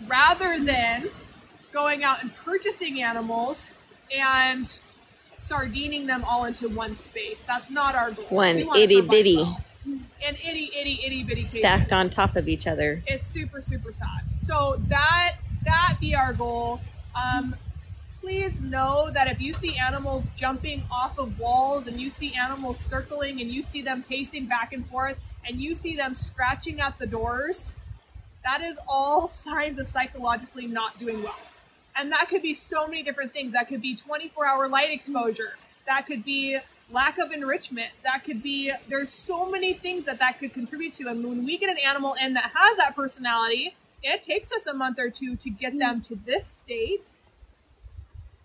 rather than going out and purchasing animals and sardining them all into one space. That's not our goal. One itty bitty. And itty bitty stacked cages on top of each other. It's super, super sad. So that be our goal. Please know that if you see animals jumping off of walls, and you see animals circling, and you see them pacing back and forth, and you see them scratching at the doors, that is all signs of psychologically not doing well. And that could be so many different things. That could be 24-hour light exposure. That could be lack of enrichment. That could be, there's so many things that could contribute to. And when we get an animal in that has that personality, it takes us a month or two to get them to this state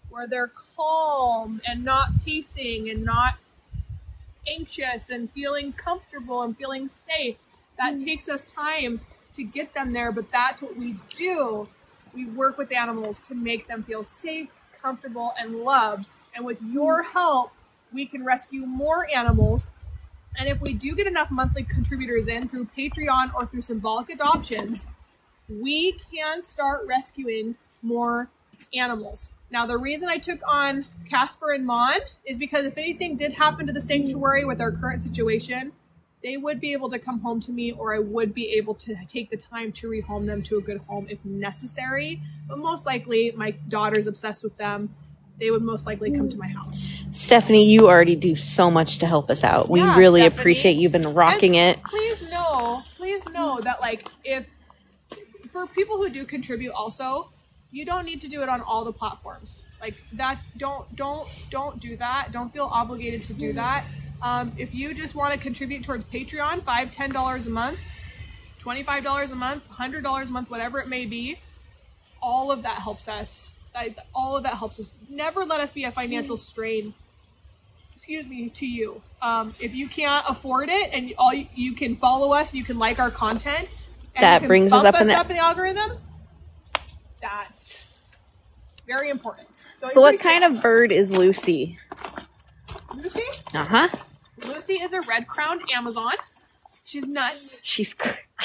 where they're calm and not pacing and not anxious and feeling comfortable and feeling safe. That takes us time to get them there, but that's what we do. We work with animals to make them feel safe, comfortable, and loved. And with your help, we can rescue more animals. And if we do get enough monthly contributors in through Patreon or through symbolic adoptions, we can start rescuing more animals. Now, the reason I took on Casper and Mon is because if anything did happen to the sanctuary with our current situation, they would be able to come home to me, or I would be able to take the time to rehome them to a good home if necessary. But most likely, my daughter's obsessed with them. They would most likely come to my house. Stephanie, you already do so much to help us out. We really appreciate you've been rocking it. Please know that, like, if for people who do contribute also, you don't need to do it on all the platforms. Like that, don't do that. Don't feel obligated to do that. If you just want to contribute towards Patreon, $5, $10 a month, $25 a month, $100 a month, whatever it may be, all of that helps us. All of that helps us. Never let us be a financial strain, to you. If you can't afford it and you can follow us, you can like our content, and that brings us up in the algorithm, that's very important. So what kind of bird is Lucy? Lucy? Uh-huh. Lucy is a red-crowned Amazon. She's nuts.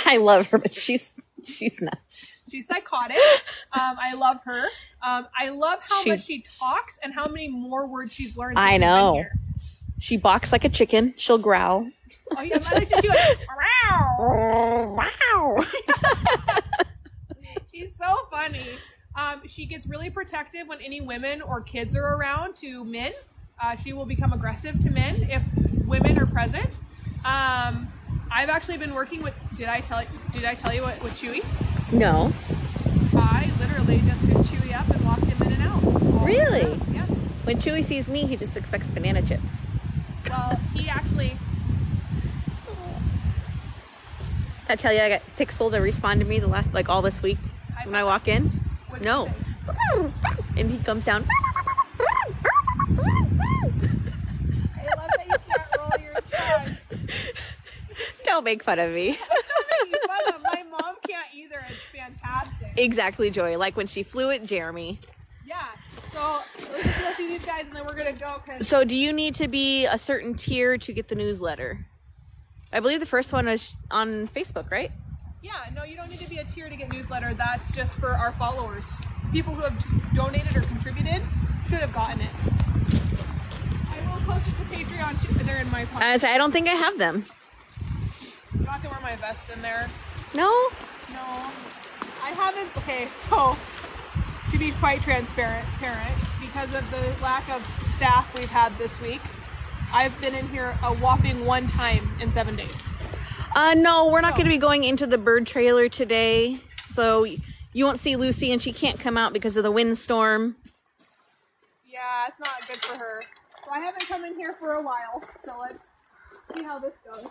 I love her, but she's nuts. She's psychotic. I love her. I love how much she talks and how many more words she's learned. I know. She barks like a chicken. She'll growl. Oh, yeah, mother should do it. Wow. She's so funny. She gets really protective when any women or kids are around to men. She will become aggressive to men if women are present. I've actually been working with. Did I tell you what with Chewy? No. I literally just picked Chewy up and walked him in and out. Really? Yeah. When Chewy sees me, he just expects banana chips. Well, he actually. I tell you, I got Pixel to respond to me all this week when I walk in. No. And he comes down. I love that you can't roll your tongue. Don't make fun of me. My mom can't either. It's fantastic. Exactly, Joy. Like when she flew at Jeremy. Yeah. So let's just go see these guys, and then we're gonna go. So do you need to be a certain tier to get the newsletter? I believe the first one is on Facebook, right? Yeah. No, you don't need to be a tier to get newsletter. That's just for our followers. People who have donated or contributed should have gotten it. I will post it to Patreon too. They're in my pocket. I don't think I have them. I'm not gonna wear my vest in there. No? No. I haven't. Okay, so to be quite transparent, because of the lack of staff we've had this week, I've been in here a whopping one time in 7 days. No, we're not going to be going into the bird trailer today. So you won't see Lucy, and she can't come out because of the windstorm. Yeah, it's not good for her. So I haven't come in here for a while. So let's see how this goes.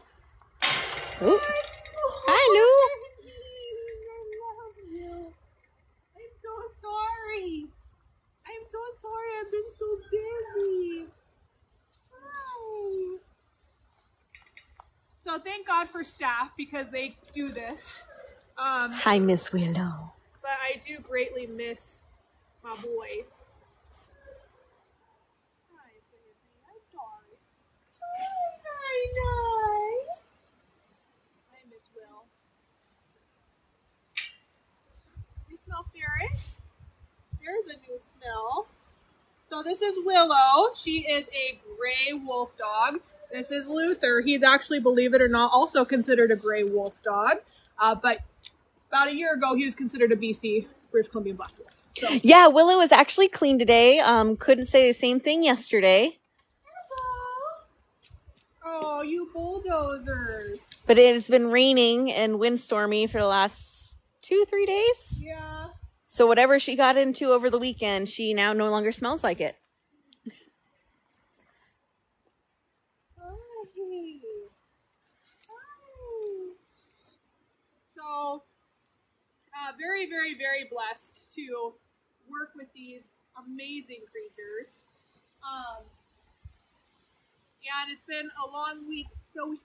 Ooh. Hi, Lou. I love you. I'm so sorry. I'm so sorry. I've been so busy. Hi. So thank God for staff because they do this. Hi, Miss Willow. But I do greatly miss my boy. Hi, baby. I'm sorry. Hi, I miss Will. You smell ferrets? Here's a new smell. So this is Willow. She is a gray wolf dog. This is Luther. He's actually, believe it or not, also considered a gray wolf dog. But about a year ago, he was considered a BC, British Columbian black wolf. So. Yeah, Willow was actually clean today. Couldn't say the same thing yesterday. Oh, you bulldozers. But it has been raining and windstormy for the last 2-3 days. Yeah. So whatever she got into over the weekend, she now no longer smells like it. So, very, very, very blessed to work with these amazing creatures. And it's been a long week, so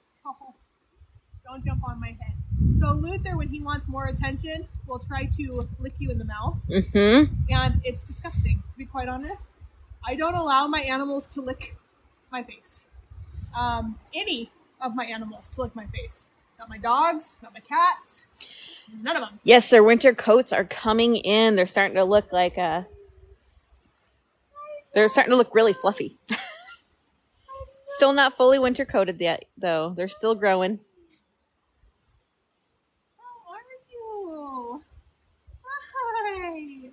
don't jump on my head. So Luther, when he wants more attention, will try to lick you in the mouth. Mm-hmm. And it's disgusting, to be quite honest. I don't allow my animals to lick my face. Any of my animals to lick my face. Not my dogs, not my cats, none of them. Yes, their winter coats are coming in. They're starting to look like they're starting to look really fluffy. Still not fully winter coated yet, though. They're still growing. How are you? Hi.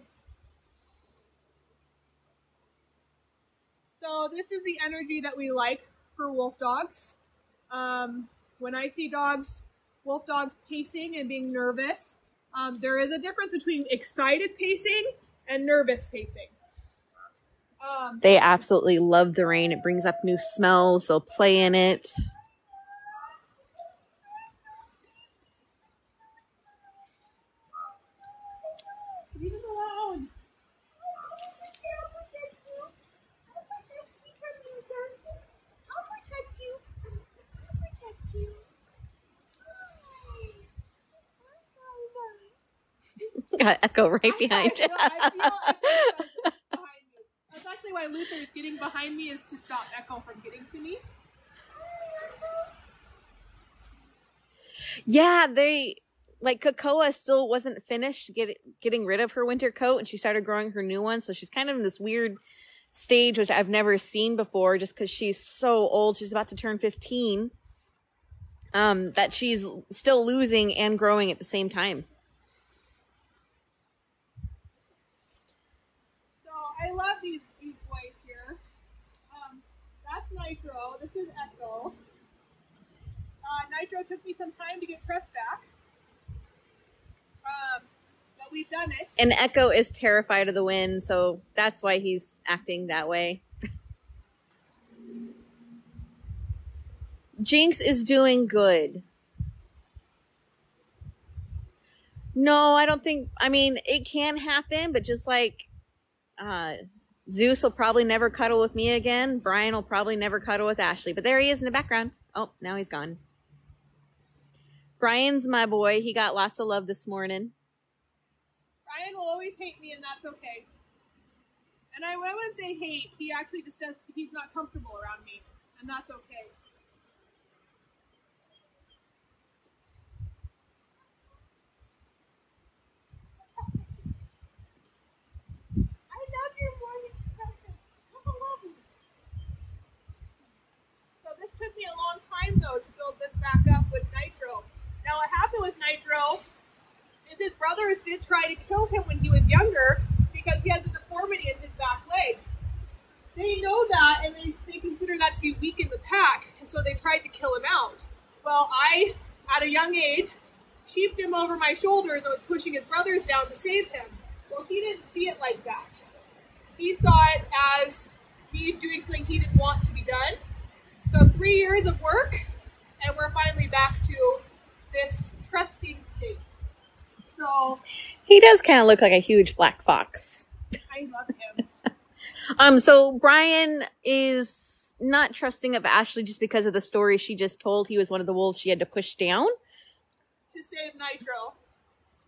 So this is the energy that we like for wolf dogs. When I see wolf dogs pacing and being nervous, there is a difference between excited pacing and nervous pacing. They absolutely love the rain. It brings up new smells. They'll play in it. Leave them alone. Got Echo right behind you. I feel Echo behind me. That's actually why Luther is getting behind me, is to stop Echo from getting to me. Yeah, Cocoa still wasn't finished getting rid of her winter coat, and she started growing her new one. So she's kind of in this weird stage, which I've never seen before, just because she's so old. She's about to turn 15. That she's still losing and growing at the same time. So I love these boys here. That's Nitro. This is Echo. Nitro took me some time to get Tress back. But we've done it. And Echo is terrified of the wind, so that's why he's acting that way. Jinx is doing good. No, I don't think, it can happen, but just like Zeus will probably never cuddle with me again. Brian will probably never cuddle with Ashley, but there he is in the background. Oh, now he's gone. Brian's my boy. He got lots of love this morning. Brian will always hate me, and that's okay. And I wouldn't say hate. He actually just does, he's not comfortable around me, and that's okay. I love your morning expression. I love you. So this took me a long time, though, to build this back up with Nitro. Now, what happened with Nitro is his brothers did try to kill him when he was younger because he has a deformity in his back legs. They know that, and they consider that to be weak in the pack, and so they tried to kill him out. Well, I, at a young age, sheeped him over my shoulders and was pushing his brothers down to save him. Well, he didn't see it like that. he saw it as me doing something he didn't want to be done. So 3 years of work, and we're finally back to this trusting state. So he does kind of look like a huge black fox. I love him. So Brian is not trusting of Ashley just because of the story she just told. He was one of the wolves she had to push down to save Nitro.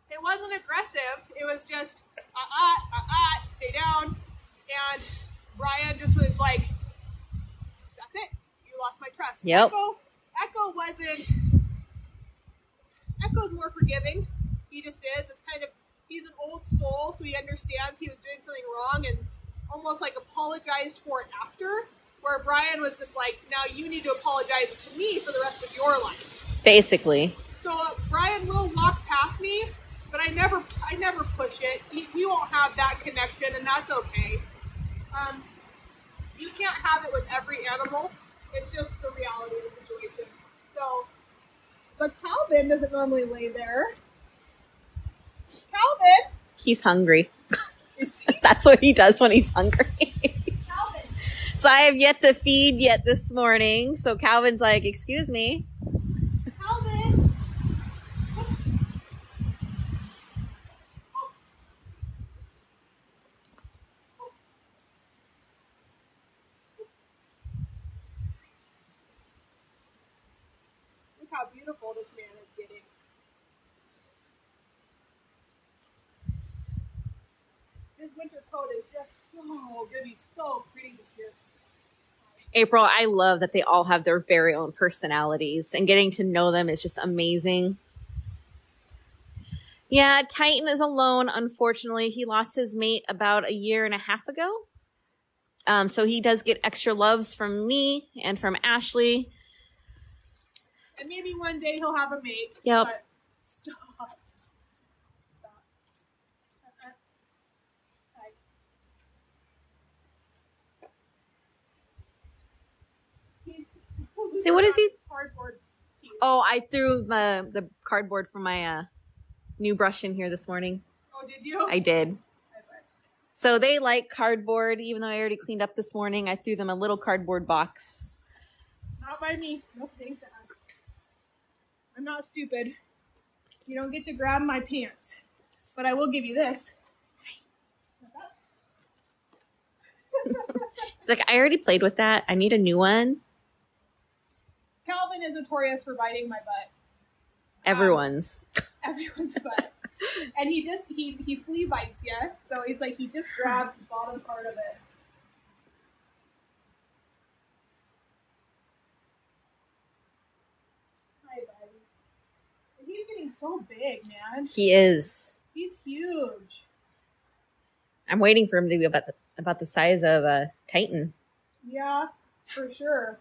It wasn't aggressive. It was just, stay down. And Brian just was like, that's it. You lost my trust. Yep. Echo's more forgiving. He just is. It's kind of, he's an old soul, so he understands he was doing something wrong and almost like apologized for it after. Where Brian was just like, now you need to apologize to me for the rest of your life. Basically. So Brian will walk past me, but I never push it. We won't have that connection, and that's okay. You can't have it with every animal. It's just the reality of the situation. So, but Calvin doesn't normally lay there. Calvin! He's hungry. That's what he does when he's hungry. Calvin! So I have yet to feed yet this morning. So Calvin's like, excuse me. Calvin! Look how beautiful this man is getting. His winter coat is just so good. He's so pretty this year. April, I love that they all have their very own personalities, and getting to know them is just amazing. Yeah, Titan is alone, unfortunately. He lost his mate about 1.5 years ago. So he does get extra loves from me and from Ashley. And maybe one day he'll have a mate. Yep. But stop. See, what is he? Cardboard piece. Oh, I threw the cardboard from my new brush in here this morning. Oh, did you? I did. So they like cardboard, even though I already cleaned up this morning. I threw them a little cardboard box. Not by me. No, thanks. I'm not stupid. You don't get to grab my pants. But I will give you this. It's like, I already played with that. I need a new one. Calvin is notorious for biting my butt. Everyone's butt. And he flea bites you. So it's like he just grabs the bottom part of it. Hi, buddy. And he's getting so big, man. He is. He's huge. I'm waiting for him to be about the size of a Titan. Yeah, for sure.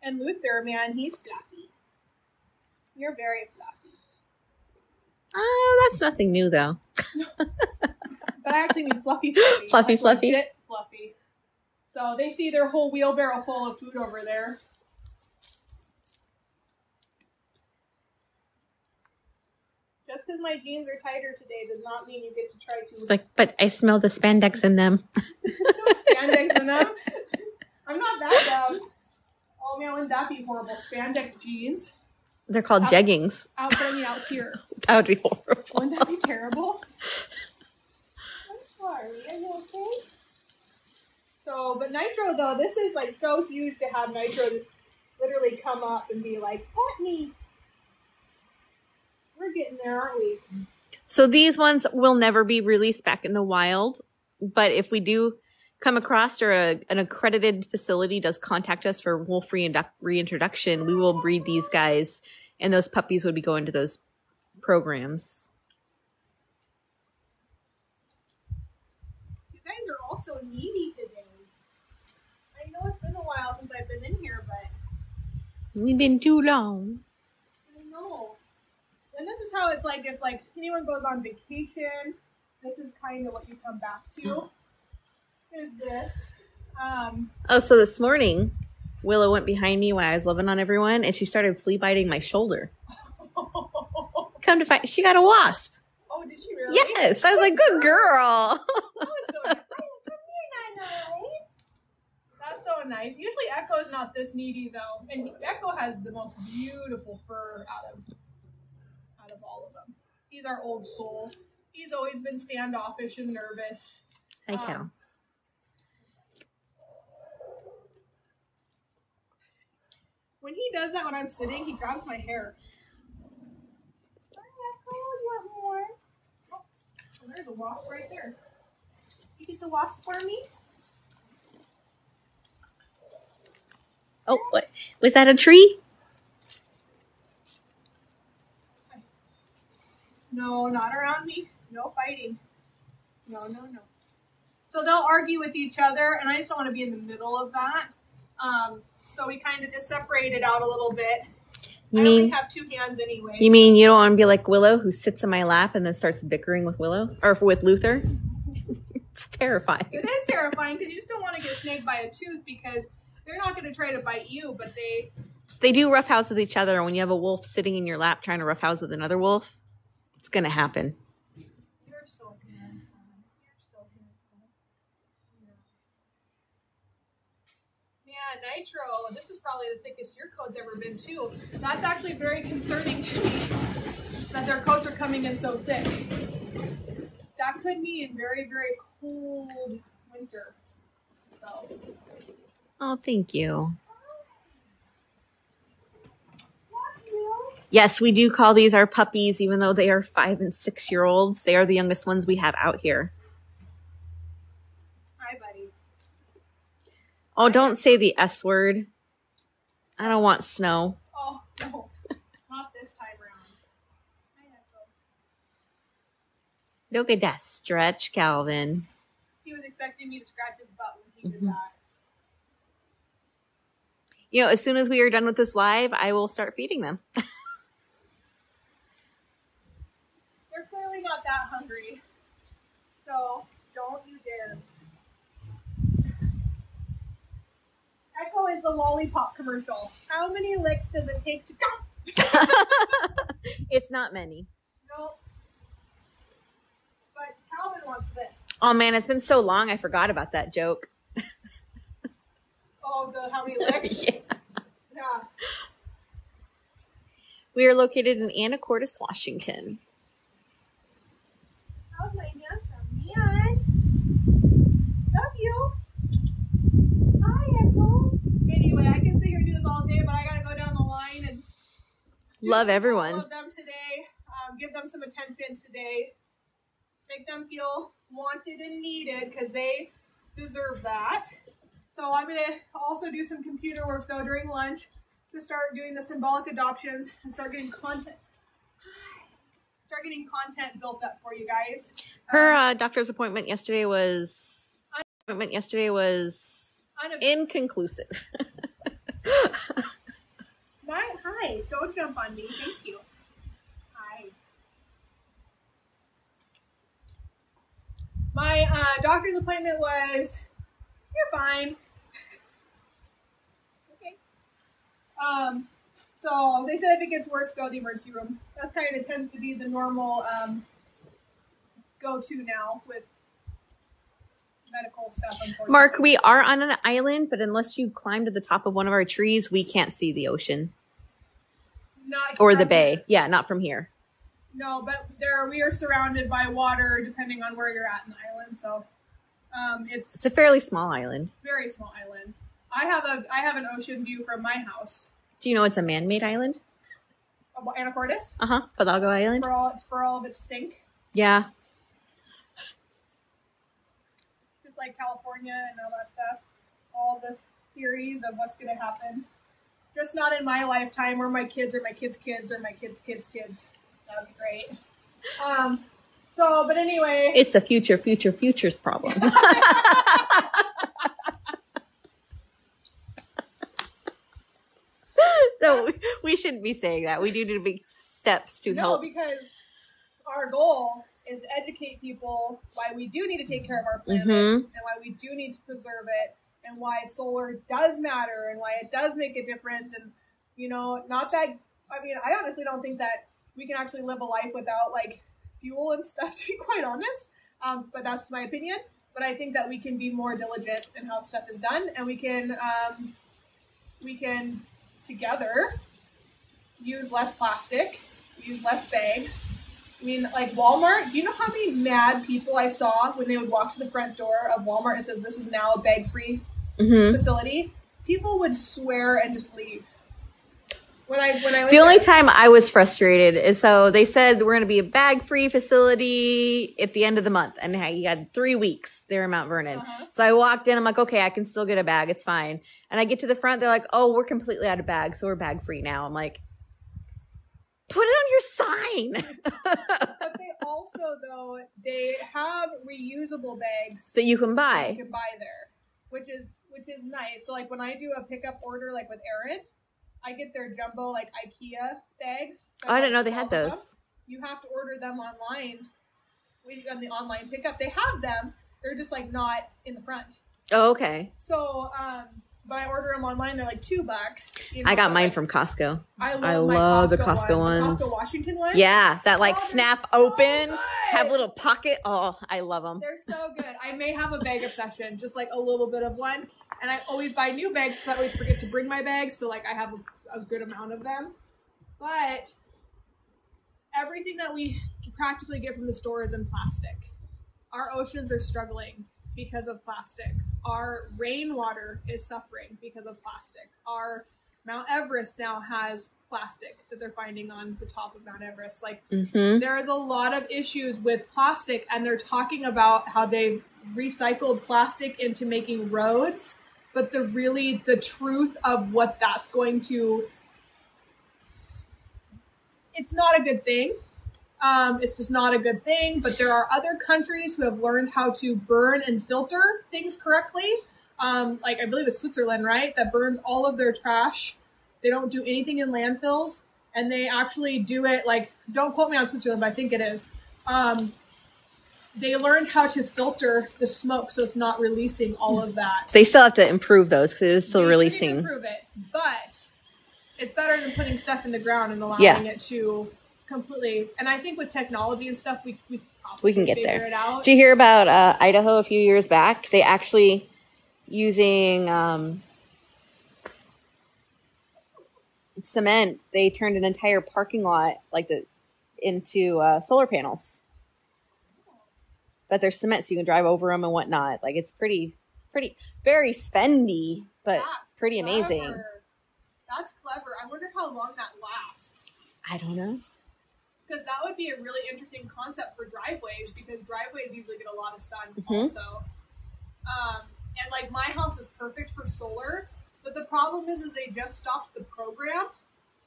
And Luther, man, he's fluffy. You're very fluffy. Oh, that's nothing new, though. But I actually mean fluffy. Fluffy. Fluffy. So they see their whole wheelbarrow full of food over there. Just because my jeans are tighter today does not mean you get to try to... It's like, but I smell the spandex in them. No spandex in them? I'm not that dumb. Oh man, wouldn't that be horrible? Spandex jeans. They're called jeggings. Out here. That would be horrible. Wouldn't that be terrible? I'm sorry. Are you okay? So, but Nitro though, this is like so huge to have Nitro just literally come up and be like, "Pet me." We're getting there, aren't we? So these ones will never be released back in the wild, but if we do come across or an accredited facility does contact us for wolf reintroduction, we will breed these guys, and those puppies would be going to those programs. You guys are all so needy today. I know it's been a while since I've been in here, but It's been too long. I know. And this is how it's like if like anyone goes on vacation, this is kind of what you come back to. Is this. Oh, so this morning, Willow went behind me while I was loving on everyone, and she started flea biting my shoulder. Come to find, she got a wasp. Oh, did Did she really? Yes. I was like, good girl. That was so nice. That's so nice. Usually Echo's not this needy though. And Echo has the most beautiful fur out of all of them. He's our old soul. He's always been standoffish and nervous. Hi, Cal. When he does that when I'm sitting, he grabs my hair. Hi, Echo, you want more? Oh, there's a wasp right there. You get the wasp for me? Oh, what? Was that a tree? No, not around me. No fighting. No. So they'll argue with each other, and I just don't want to be in the middle of that. So we kind of just separate it out a little bit. I only have two hands anyway. You mean you don't want to be like Willow, who sits in my lap and then starts bickering with Willow? Or with Luther? It's terrifying. It is terrifying because you just don't want to get snagged by a tooth because they're not going to try to bite you, but they do roughhouse with each other. And when you have a wolf sitting in your lap trying to roughhouse with another wolf, it's going to happen. You're so handsome. You're so handsome. Yeah, Nitro. This is probably the thickest your coat's ever been too. That's actually very concerning to me that their coats are coming in so thick. That could mean very, very cold winter. So. Oh, thank you. Yes, we do call these our puppies, even though they are 5 and 6 year olds. They are the youngest ones we have out here. Hi, buddy. Oh, don't say the S word. I don't want snow. Oh, no. Not this time around. Hi, Echo. Look at that stretch, Calvin. He was expecting me to scratch his butt when he did that. You know, as soon as we are done with this live, I will start feeding them. They're clearly not that hungry. So, don't you dare. Echo is the lollipop commercial. How many licks does it take to go? It's not many. No. But Calvin wants this. Oh, man, it's been so long, I forgot about that joke. Oh, how many licks? Yeah. Yeah. We are located in Anacortes, Washington. How's my handsome man? Love you. Hi, Echo. Anyway, I can sit here and do this all day, but I gotta go down the line and love everyone. Love them today. Give them some attention today. Make them feel wanted and needed because they deserve that. So I'm going to also do some computer work though during lunch to start doing the symbolic adoptions and start getting content built up for you guys. Her doctor's appointment yesterday was inconclusive. Hi, don't jump on me. Thank you. Hi. My doctor's appointment was, you're fine. So they said if it gets worse, go to the emergency room. That's kind of tends to be the normal go-to now with medical stuff. Unfortunately. Mark, we are on an island, but unless you climb to the top of one of our trees, we can't see the ocean. Or the bay. Here. Yeah, not from here. No, but we are surrounded by water depending on where you're at in the island. So it's a fairly small island. Very small island. I have an ocean view from my house. Do you know it's a man-made island? Anacortes? Fidalgo Island. For all of it to sink. Yeah. Just like California and all that stuff. All the theories of what's going to happen. Just not in my lifetime or my kids or my kids' kids or my kids' kids' kids. That would be great. But anyway. It's a futures problem. So we shouldn't be saying that. We do need to make steps to help. No, because our goal is to educate people why we do need to take care of our planet and why we do need to preserve it and why solar does matter and why it does make a difference. And, not that, I honestly don't think that we can actually live a life without fuel and stuff, to be quite honest. But that's my opinion. But I think that we can be more diligent in how stuff is done, and we can together use less plastic, use less bags. I mean, like Walmart, do you know how many mad people I saw when they would walk to the front door of Walmart and says, this is now a bag-free facility? People would swear and just leave. When I the only time I was frustrated is so they said we're going to be a bag-free facility at the end of the month, and you had 3 weeks there in Mount Vernon. So I walked in, I'm like, okay, I can still get a bag, it's fine. And I get to the front, they're like, oh, we're completely out of bags, so we're bag-free now. I'm like, put it on your sign. But they also, though, they have reusable bags that you can buy. You can buy there, which is nice. So like when I do a pickup order, like with Aaron, I get their jumbo like IKEA bags. Oh, I didn't know they had those. You have to order them online. We on the online pickup, they have them. They're just like not in the front. Oh, okay. So, but I order them online. They're like $2. You know, I got mine from Costco. I love the Costco ones. The Costco Washington ones. Yeah, that like snap open, so have a little pocket. Oh, I love them. They're so good. I may have a bag obsession, just like a little bit of one. And I always buy new bags because I always forget to bring my bags. So like I have a good amount of them. But everything that we practically get from the store is in plastic. Our oceans are struggling because of plastic. Our rainwater is suffering because of plastic. Our Mount Everest now has plastic that they're finding on the top of Mount Everest. Like there is a lot of issues with plastic, and they're talking about how they've recycled plastic into making roads. But the truth of what that's going to, it's not a good thing. It's just not a good thing, but there are other countries who have learned how to burn and filter things correctly. Like I believe it's Switzerland, right? That burns all of their trash. They don't do anything in landfills, and they actually do it like, don't quote me on Switzerland, but I think it is. They learned how to filter the smoke so it's not releasing all of that. They still have to improve those because it is still releasing. They need to improve it, but it's better than putting stuff in the ground and allowing it to completely. And I think with technology and stuff, we can get there. It out. Did you hear about Idaho a few years back? They actually using cement. They turned an entire parking lot into solar panels. But they're cement, so you can drive over them and whatnot. Like it's pretty, very spendy, but it's pretty amazing. That's clever. I wonder how long that lasts. I don't know. Because that would be a really interesting concept for driveways, because driveways usually get a lot of sun also. And like my house is perfect for solar, but the problem is they just stopped the program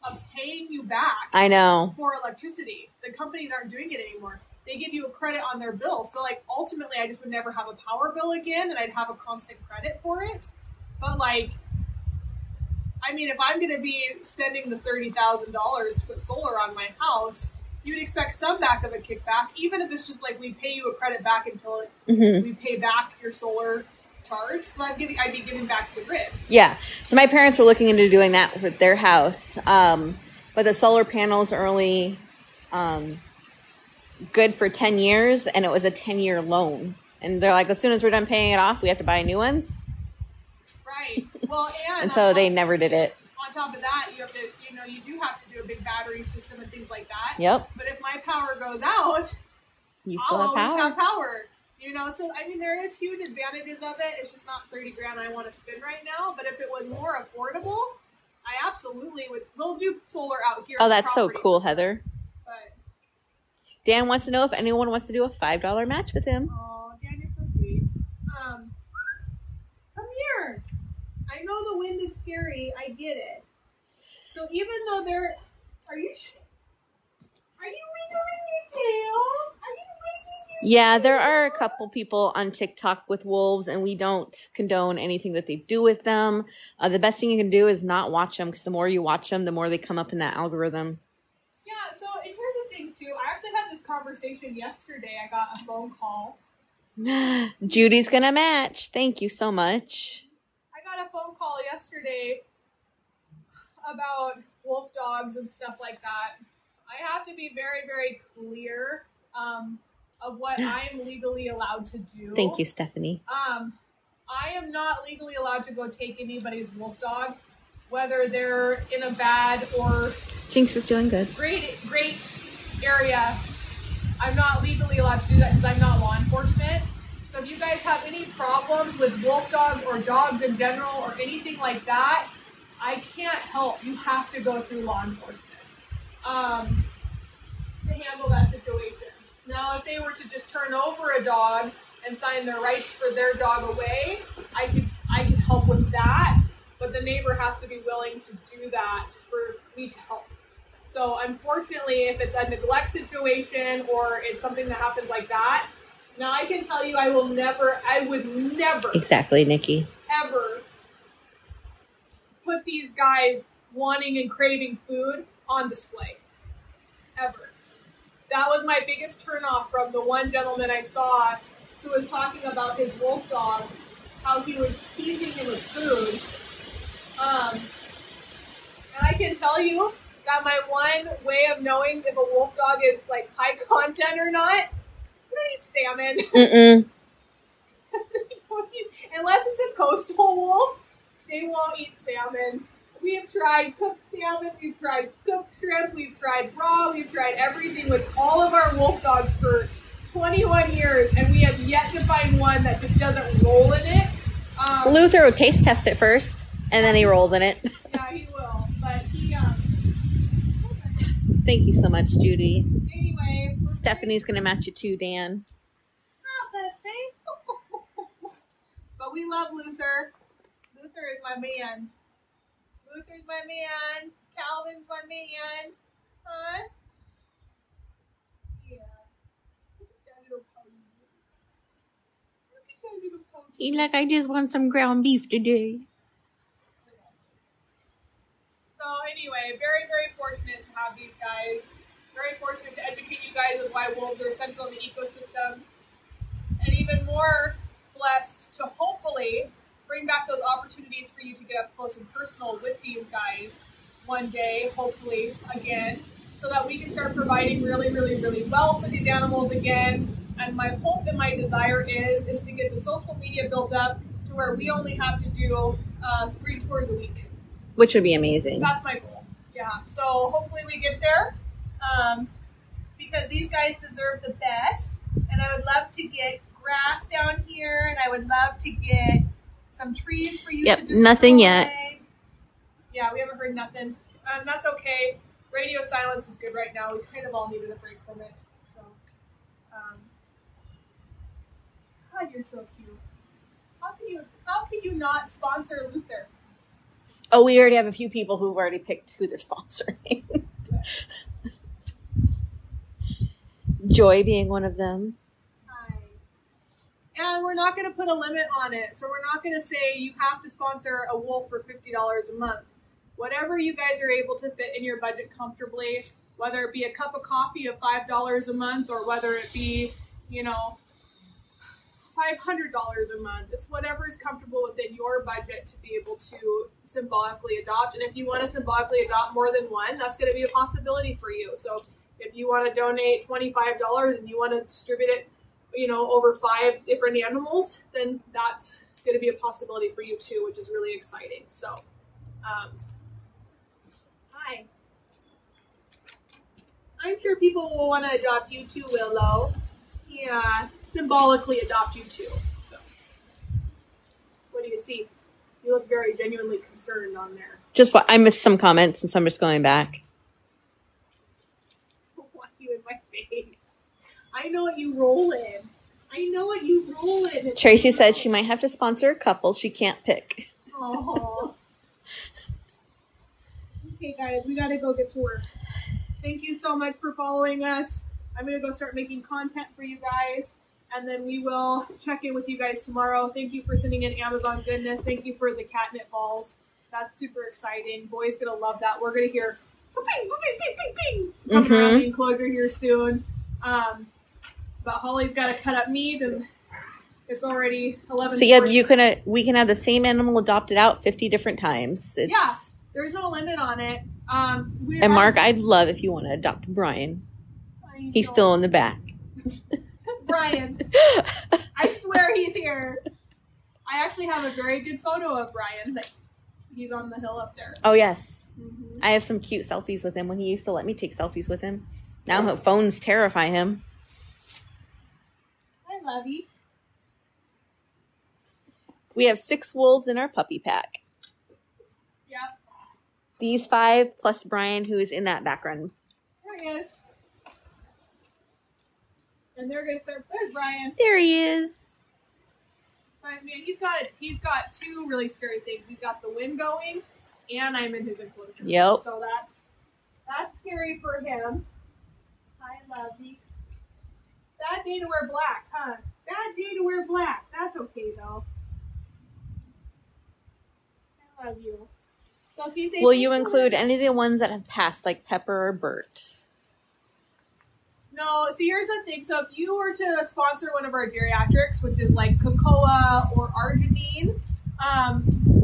of paying you back. I know. For electricity. The companies aren't doing it anymore. They give you a credit on their bill. So like ultimately I just would never have a power bill again, and I'd have a constant credit for it. But like, I mean, if I'm going to be spending the $30,000 to put solar on my house, you'd expect some back of a kickback, even if it's just like we pay you a credit back until we pay back your solar charge. But I'd be giving back to the grid. Yeah. So my parents were looking into doing that with their house. But the solar panels are only good for 10 years, and it was a 10-year loan. And they're like, as soon as we're done paying it off, we have to buy new ones. Right. Well, and so they never did it. On top of that, you have to, you do have to do a big battery system and things like that. Yep. But if my power goes out, I'll always have power. So I mean, there is huge advantages of it. It's just not $30,000 I want to spend right now. But if it was more affordable, I absolutely would. We'll do solar out here. Oh, that's so cool, Heather. But Dan wants to know if anyone wants to do a $5 match with him. Oh, Dan, you're so sweet. Come here. I know the wind is scary. I get it. So even though are you wiggling your tail? Are you wiggling your Yeah, there are a couple people on TikTok with wolves, and we don't condone anything that they do with them. The best thing you can do is not watch them, because the more you watch them, the more they come up in that algorithm. Yeah, so and here's the thing, too. I actually had this conversation yesterday. I got a phone call. Judy's going to match. Thank you so much. I got a phone call yesterday about wolf dogs and stuff like that. I have to be very, very clear of what I am legally allowed to do. Thank you, Stephanie. I am not legally allowed to go take anybody's wolf dog, whether they're in a bad or Jinx is doing good. Great area. I'm not legally allowed to do that because I'm not law enforcement. So if you guys have any problems with wolf dogs or dogs in general or anything like that, I can't help. You have to go through law enforcement to handle that situation. Now, if they were to just turn over a dog and sign their rights for their dog away, I could help with that. But the neighbor has to be willing to do that for me to help. So unfortunately, if it's a neglect situation or it's something that happens like that, now I can tell you I would never Exactly, Nikki. ever put these guys wanting and craving food on display. Ever. That was my biggest turnoff from the one gentleman I saw who was talking about his wolf dog, how he was teasing him with food. And I can tell you that my one way of knowing if a wolf dog is like high content or not, we don't eat salmon. Mm-mm. Unless it's a coastal wolf, they won't eat salmon. We have tried cooked salmon, we've tried cooked shrimp, we've tried raw, we've tried everything with all of our wolf dogs for 21 years, and we have yet to find one that just doesn't roll in it. Luther would taste test it first, and then he rolls in it. Yeah, he will, but he, Thank you so much, Judy. Anyway. Stephanie's going to match you too, Dan. But we love Luther. Luther is my man. Luther's my man. Calvin's my man. Huh? Yeah. He's like, I just want some ground beef today. So anyway, very, very fortunate to have these guys. Very fortunate to educate you guys of why wolves are essential in the ecosystem. And even more blessed to hopefully bring back those opportunities for you to get up close and personal with these guys one day, hopefully again, so that we can start providing really, really, really well for these animals again. And my hope and my desire is to get the social media built up to where we only have to do 3 tours a week. Which would be amazing. That's my goal. Yeah. So hopefully we get there because these guys deserve the best. And I would love to get grass down here, and I would love to get some trees for you to destroy. Nothing yet. Yeah, we haven't heard nothing. That's okay. Radio silence is good right now. We kind of all needed a break from it. So, God, you're so cute. How can you not sponsor Luther? Oh, we already have a few people who've already picked who they're sponsoring. Joy being one of them. And we're not going to put a limit on it. So we're not going to say you have to sponsor a wolf for $50 a month. Whatever you guys are able to fit in your budget comfortably, whether it be a cup of coffee of $5 a month or whether it be, $500 a month. It's whatever is comfortable within your budget to be able to symbolically adopt. And if you want to symbolically adopt more than one, that's going to be a possibility for you. So if you want to donate $25 and you want to distribute it, over 5 different animals, then that's going to be a possibility for you too, which is really exciting. So, hi. I'm sure people will want to adopt you too, Willow. Yeah, symbolically adopt you too. So, what do you see? You look very genuinely concerned on there. I missed some comments, and so I'm just going back. I don't want you in my face. I know what you roll in. Tracy said she might have to sponsor a couple. She can't pick. Oh. Okay, guys, we got to go get to work. Thank you so much for following us. I'm going to go start making content for you guys, and then we will check in with you guys tomorrow. Thank you for sending in Amazon goodness. Thank you for the catnip balls. That's super exciting. Boy's going to love that. We're going to hear ping, ping, ping, ping, ping, coming around the enclosure here soon. But Holly's got to cut up meat, and it's already 11. So yeah, we can have the same animal adopted out 50 different times. Yeah, there's no limit on it. And Mark, I'd love if you want to adopt Brian. He's still in the back. Brian. I swear he's here. I actually have a very good photo of Brian. Like, he's on the hill up there. Oh, yes. Mm-hmm. I have some cute selfies with him when he used to let me take selfies with him. Now phones terrify him. I love you. We have 6 wolves in our puppy pack. Yep. These 5 plus Brian, who is in that background. There he is. And they're gonna start. There's Brian. There he is. But man, he's got 2 really scary things. He's got the wind going, and I'm in his enclosure. Yep. So that's scary for him. I love you. Bad day to wear black, huh? Bad day to wear black. That's okay though. I love you. So if you say will you include any of the ones that have passed, like Pepper or Bert? No, see, here's the thing. So if you were to sponsor one of our geriatrics, which is like cocoa or arginine,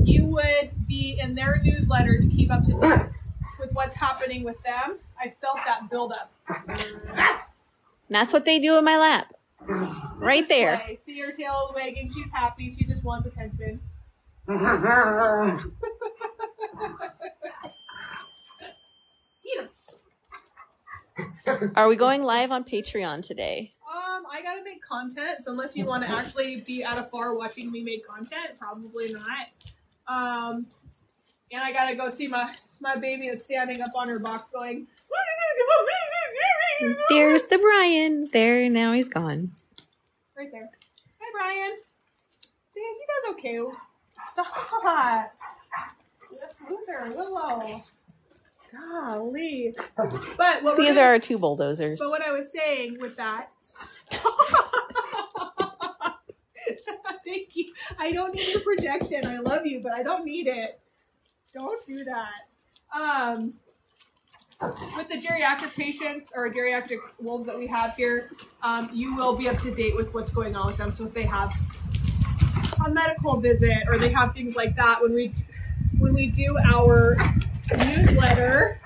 you would be in their newsletter to keep up to date with what's happening with them. I felt that buildup. That's what they do in my lap. Right there. Play. See her tail wagging. She's happy. She just wants attention. Are we going live on Patreon today? I gotta make content, so unless you want to actually be at a far watching me make content, probably not. And I gotta go see my baby is standing up on her box going, there's the Brian. There, now he's gone. Right there. Hi, Brian. See, he does okay. Stop. This loser, Willow. Golly. But what these are our 2 bulldozers. But what I was saying with that, thank you. I don't need your projection. I love you, but I don't need it. Don't do that. With the geriatric patients or geriatric wolves that we have here, you will be up to date with what's going on with them. So if they have a medical visit or they have things like that, when we do our newsletter,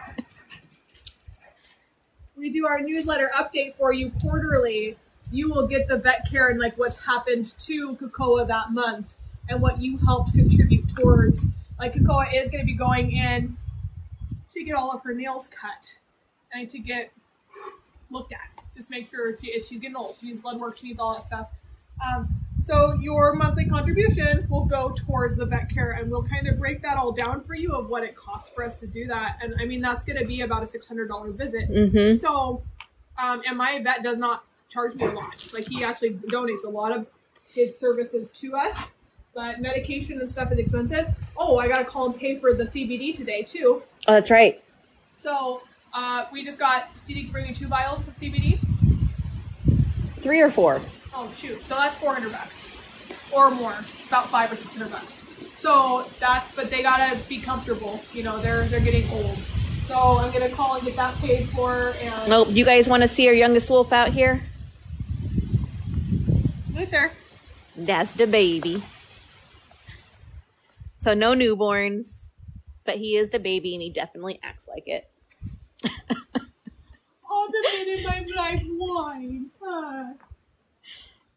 we do our newsletter update for you quarterly. You will get the vet care and like what's happened to Cocoa that month and what you helped contribute towards. Like Cocoa is going to be going in to get all of her nails cut and to get looked at. Just make sure she's getting old. She needs blood work. She needs all that stuff. So your monthly contribution will go towards the vet care, and we'll kind of break that all down for you of what it costs for us to do that. And I mean, that's going to be about a $600 visit. Mm-hmm. So, and my vet does not charge me a lot. Like he actually donates a lot of his services to us, but medication and stuff is expensive. Oh, I got to call and pay for the CBD today too. Oh, that's right. So we just got, did you bring me 2 vials of CBD? 3 or 4. Oh shoot! So that's $400 or more, about $500 or $600. So but they gotta be comfortable. You know, they're getting old. So I'm gonna call and get that paid for. And nope. You guys want to see our youngest wolf out here? Right there. That's the baby. So no newborns, but he is the baby, and he definitely acts like it. All the men in my life whine.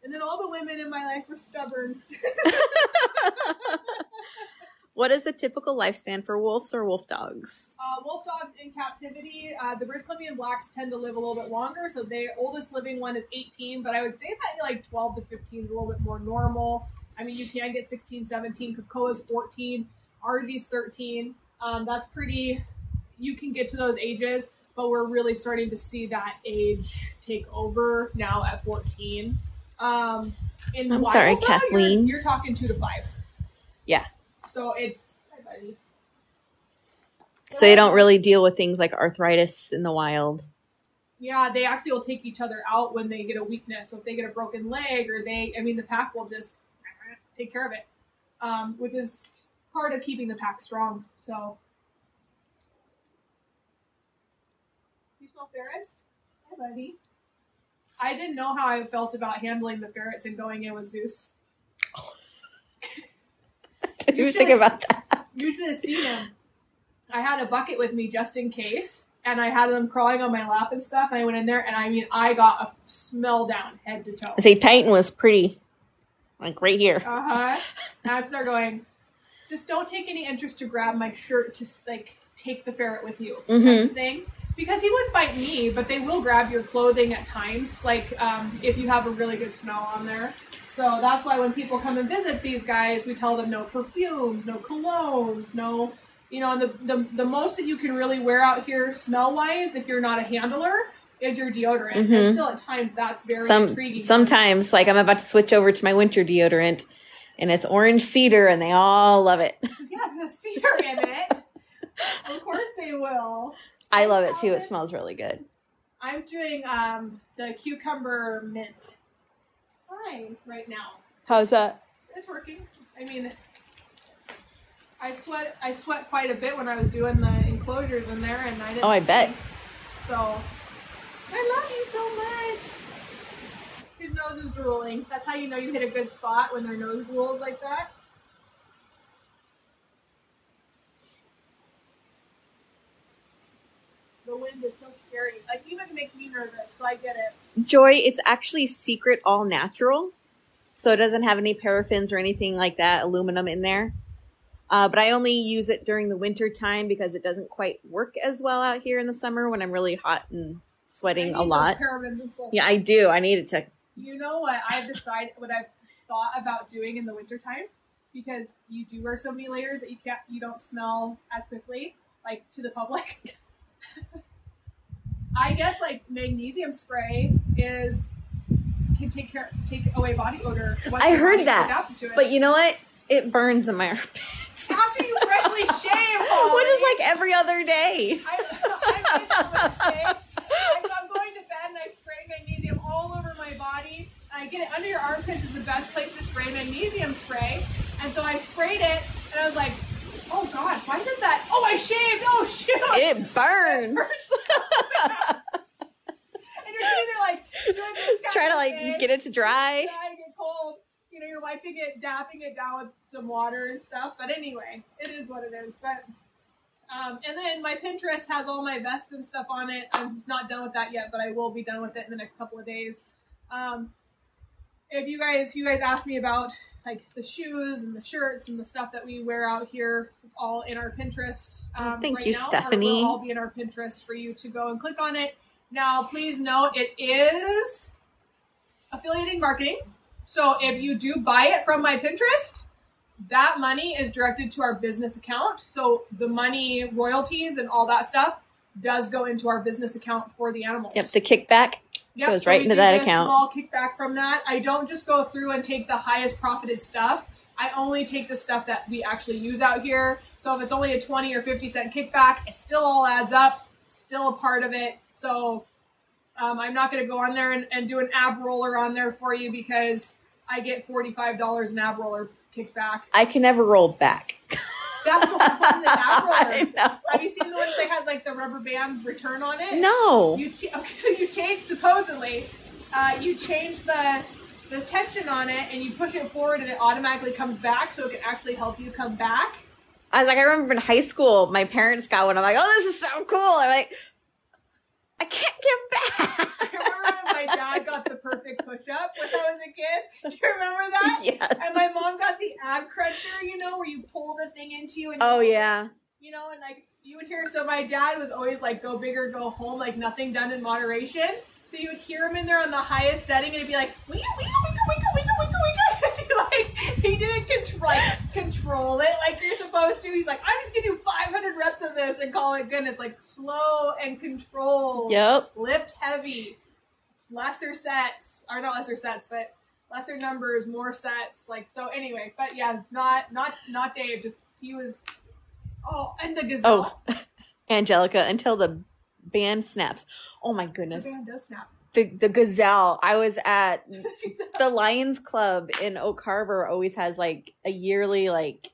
And then all the women in my life were stubborn. What is the typical lifespan for wolves or wolf dogs? Wolf dogs in captivity, the British Columbian blacks tend to live a little bit longer. So the oldest living one is 18, but I would say that like 12 to 15 is a little bit more normal. I mean, you can get 16, 17. Cocoa's 14. RG's 13. That's pretty, you can get to those ages, but we're really starting to see that age take over now at 14. I'm sorry, Kathleen. You're talking 2 to 5. Yeah. So it's. Hi, buddy. So you don't really deal with things like arthritis in the wild. Yeah, they actually will take each other out when they get a weakness. So if they get a broken leg or the pack will just take care of it, which is part of keeping the pack strong. So. You smell ferrets? Hi, buddy. I didn't know how I felt about handling the ferrets and going in with Zeus. Did you think about that? You should have seen him. I had a bucket with me just in case, and I had them crawling on my lap and stuff, and I went in there, and I mean, I got a smell down head to toe. I say Titan was pretty, like right here. And I started going, just don't take any interest to grab my shirt to like take the ferret with you, kind of thing. Because he wouldn't bite me, but they will grab your clothing at times, like if you have a really good smell on there. So that's why when people come and visit these guys, we tell them no perfumes, no colognes, no. You know, and the most that you can really wear out here smell-wise, if you're not a handler, is your deodorant. And still at times that's very intriguing. Sometimes, like I'm about to switch over to my winter deodorant, and it's orange cedar, and they all love it. Yeah, there's cedar in it. Of course they will. I love it too. It smells really good. I'm doing the cucumber mint right now. How's that? It's working. I mean... I sweat quite a bit when I was doing the enclosures in there, and I didn't. Oh, I bet. So, I love you so much. His nose is drooling. That's how you know you hit a good spot, when their nose drools like that. The wind is so scary. Like, even it makes me nervous, so I get it. Joy, it's actually secret all natural, so it doesn't have any paraffins or anything like that, aluminum in there. But I only use it during the winter time because it doesn't quite work as well out here in the summer when I'm really hot and sweating a lot. Yeah, I do. I need it to. You know what I've thought about doing in the wintertime? Because you do wear so many layers that you don't smell as quickly, like to the public. I guess like magnesium spray can take away body odor. I heard that, but you know what? It burns in my armpits. After you freshly shave, Holly. Which is like every other day. I made that mistake. I'm going to bed and I spray magnesium all over my body. And I get it under your armpits is the best place to spray magnesium spray. And so I sprayed it and I was like, oh God, why does that? Oh, I shaved. Oh, shoot. It burns. And you're sitting there like, doing this kind try of to like thing. get it to dry. Try to get cold. You know, you're wiping it, dapping it down with some water and stuff. But anyway, it is what it is. But and then my Pinterest has all my vests and stuff on it. I'm not done with that yet, but I will be done with it in the next couple of days. If you guys ask me about like the shoes and the shirts and the stuff that we wear out here, it's all in our Pinterest. Thank you, now, Stephanie. Or will all be in our Pinterest for you to go and click on it. Now, please note it is affiliating marketing. So if you do buy it from my Pinterest, that money is directed to our business account. So the money, royalties, and all that stuff does go into our business account for the animals. Yep, the kickback goes right into that account. Small kickback from that. I don't just go through and take the highest profited stuff. I only take the stuff that we actually use out here. So if it's only a 20 or 50 cent kickback, it still all adds up. Still a part of it. So I'm not going to go on there and do an ab roller on there for you because I get $45 an ab roller kickback. I can never roll back. That's the whole point of the ab roller. Have you seen the ones that has like the rubber band return on it? No. So you change, supposedly, you change the tension on it and you push it forward and it automatically comes back so it can actually help you come back. I remember in high school, my parents got one. I'm like, oh, this is so cool. I'm like, I can't get back. I remember my dad got the perfect push-up when I was a kid. Do you remember that? Yes. And my mom got the ab cruncher, you know, where you pull the thing into you. And yeah. You know, and like you would hear, so my dad was always like, go big or go home, like nothing done in moderation. So you would hear him in there on the highest setting and he'd be like, wiggle, wiggle, wiggle, wiggle, wiggle, wiggle, wiggle. He didn't control it like you're supposed to. He's like, I'm just gonna do 500 reps of this and call it good. And it's like slow and controlled. Yep. Lift heavy. Lesser sets. Or not lesser sets, but lesser numbers, more sets. Like, so anyway, but yeah, not Dave, just he was, and the gazelle. Oh, Angelica, until the band snaps. Oh my goodness. The band does snap. The gazelle. I was at the Lions Club in Oak Harbor. Always has like a yearly like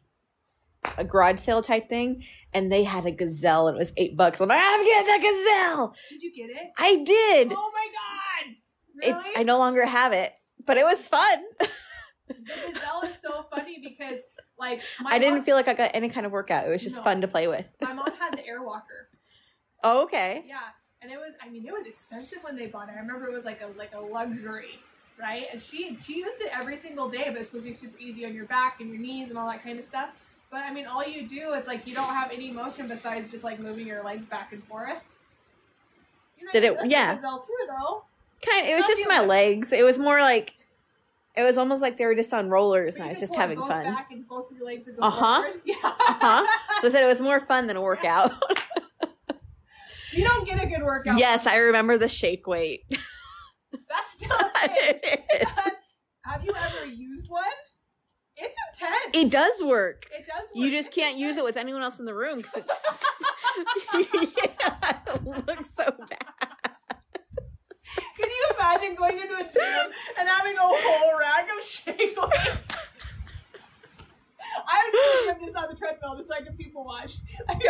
a garage sale type thing, and they had a gazelle and it was $8. I'm like, I'm getting that gazelle. Did you get it? I did. Oh my god! Really? I no longer have it, but it was fun. The gazelle is so funny because like I didn't feel like I got any kind of workout. It was just fun to play with. My mom had the Airwalker. Oh, okay. Yeah, and it was expensive when they bought it. I remember it was like a luxury, right? And she used it every single day, but it's supposed to be super easy on your back and your knees and all that kind of stuff. But I mean, all you do, it's like you don't have any motion besides just like moving your legs back and forth. Did it? Yeah. Gazelle too, though. It was just my legs. It was more like, it was almost like they were just on rollers, and I was just having fun. Back and both your legs would go forward. Yeah. So I said it was more fun than a workout. You don't get a good workout. Yes, I remember the shake weight. That's still okay. Have you ever used one? It's intense. It does work. It does work. You just can't use it with anyone else in the room because it looks so bad. Can you imagine going into a gym and having a whole rack of shake weights? I would just on the treadmill just so I can people watch.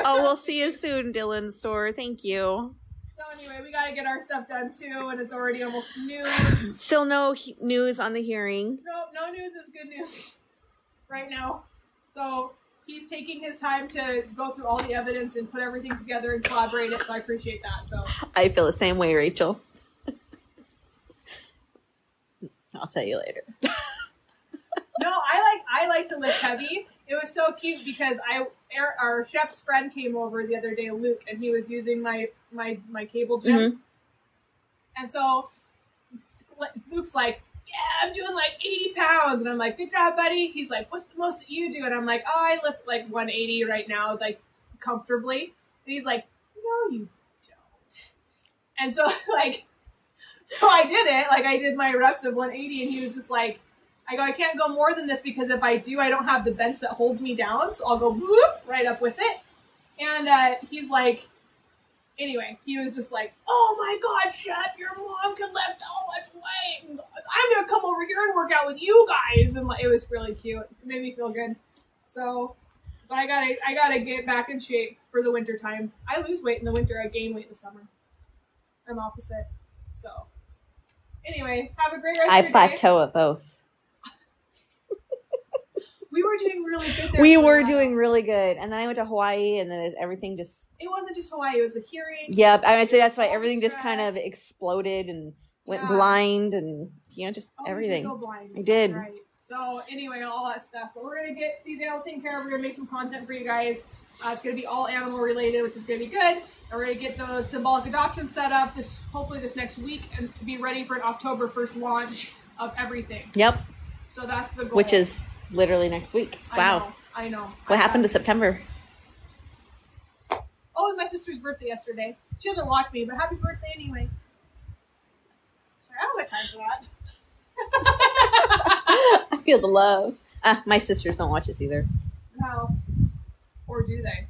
Oh, we'll see you soon, Dylan's store. Thank you. So anyway, we got to get our stuff done too, and it's already almost noon. Still no news on the hearing. No news is good news right now. So he's taking his time to go through all the evidence and put everything together and collaborate it, so I appreciate that. So I feel the same way, Rachel. I'll tell you later. No, I like to lift heavy. It was so cute because our chef's friend came over the other day, Luke, and he was using my cable gym. Mm-hmm. And so Luke's like, yeah, I'm doing like 80 pounds. And I'm like, good job, buddy. He's like, what's the most that you do? And I'm like, oh, I lift like 180 right now, like comfortably. And he's like, no, you don't. And so so I did it. Like I did my reps of 180 and he was just like, I can't go more than this because if I do, I don't have the bench that holds me down. So I'll go whoop right up with it. And he's like, anyway, he was just like, oh my God, Chef, your mom can lift so much weight. I'm going to come over here and work out with you guys. And it was really cute. It made me feel good. So, but I gotta get back in shape for the winter time. I lose weight in the winter. I gain weight in the summer. I'm opposite. So, anyway, have a great rest of your day. I plateau at both. We were doing really good there. We were doing really good. And then I went to Hawaii and then everything just... It wasn't just Hawaii. It was the hearing. Yep. I would say that's why everything just kind of exploded and went blind and, just everything. You did go blind. I did. That's right. So anyway, all that stuff. But we're going to get these animals taken care of. We're going to make some content for you guys. It's going to be all animal related, which is going to be good. And we're going to get those symbolic adoptions set up hopefully this next week and be ready for an October 1st launch of everything. Yep. So that's the goal. Which is literally next week. Wow. I know. What happened to September? Oh, it was my sister's birthday yesterday. She doesn't watch me, but happy birthday anyway. Sorry, I don't got time for that. I feel the love. My sisters don't watch us either. No. Or do they?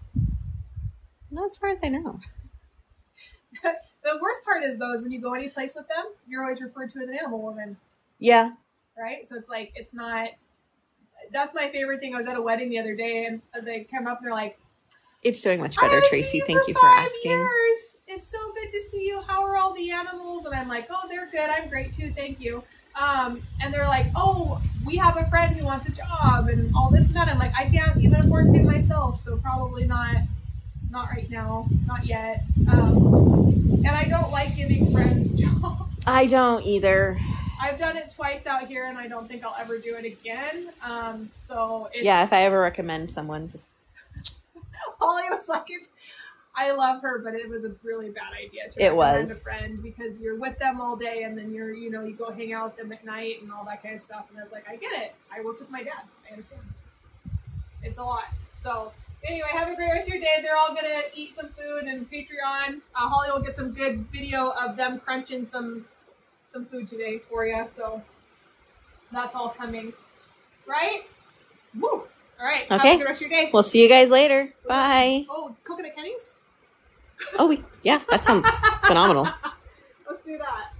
Not as far as I know. The worst part is, though, is when you go any place with them, you're always referred to as an animal woman. Yeah. Right? So it's like, it's not... That's my favorite thing. I was at a wedding the other day, and they came up and they're like, it's doing much better, Tracy. Thank you for asking. Years. It's so good to see you. How are all the animals? And I'm like, oh, they're good. I'm great, too. Thank you. And they're like, oh, we have a friend who wants a job and all this and that. I'm like, I can't even afford to pay myself, so probably not right now. Not yet. And I don't like giving friends jobs. I don't either. I've done it twice out here, and I don't think I'll ever do it again. So it's... Yeah, if I ever recommend someone, just... Holly was like, I love her, but it was a really bad idea to recommend a friend because you're with them all day, and then you go hang out with them at night and all that kind of stuff. And I was like, I get it. I worked with my dad. I understand. It's a lot. So anyway, have a great rest of your day. They're all gonna eat some food and Patreon. Holly will get some good video of them crunching some food today for you, so that's all coming. Right? Woo! All right. Okay. Have a good rest of your day. We'll see you guys later. Bye. Oh, coconut Kenny's? Oh, yeah, that sounds phenomenal. Let's do that.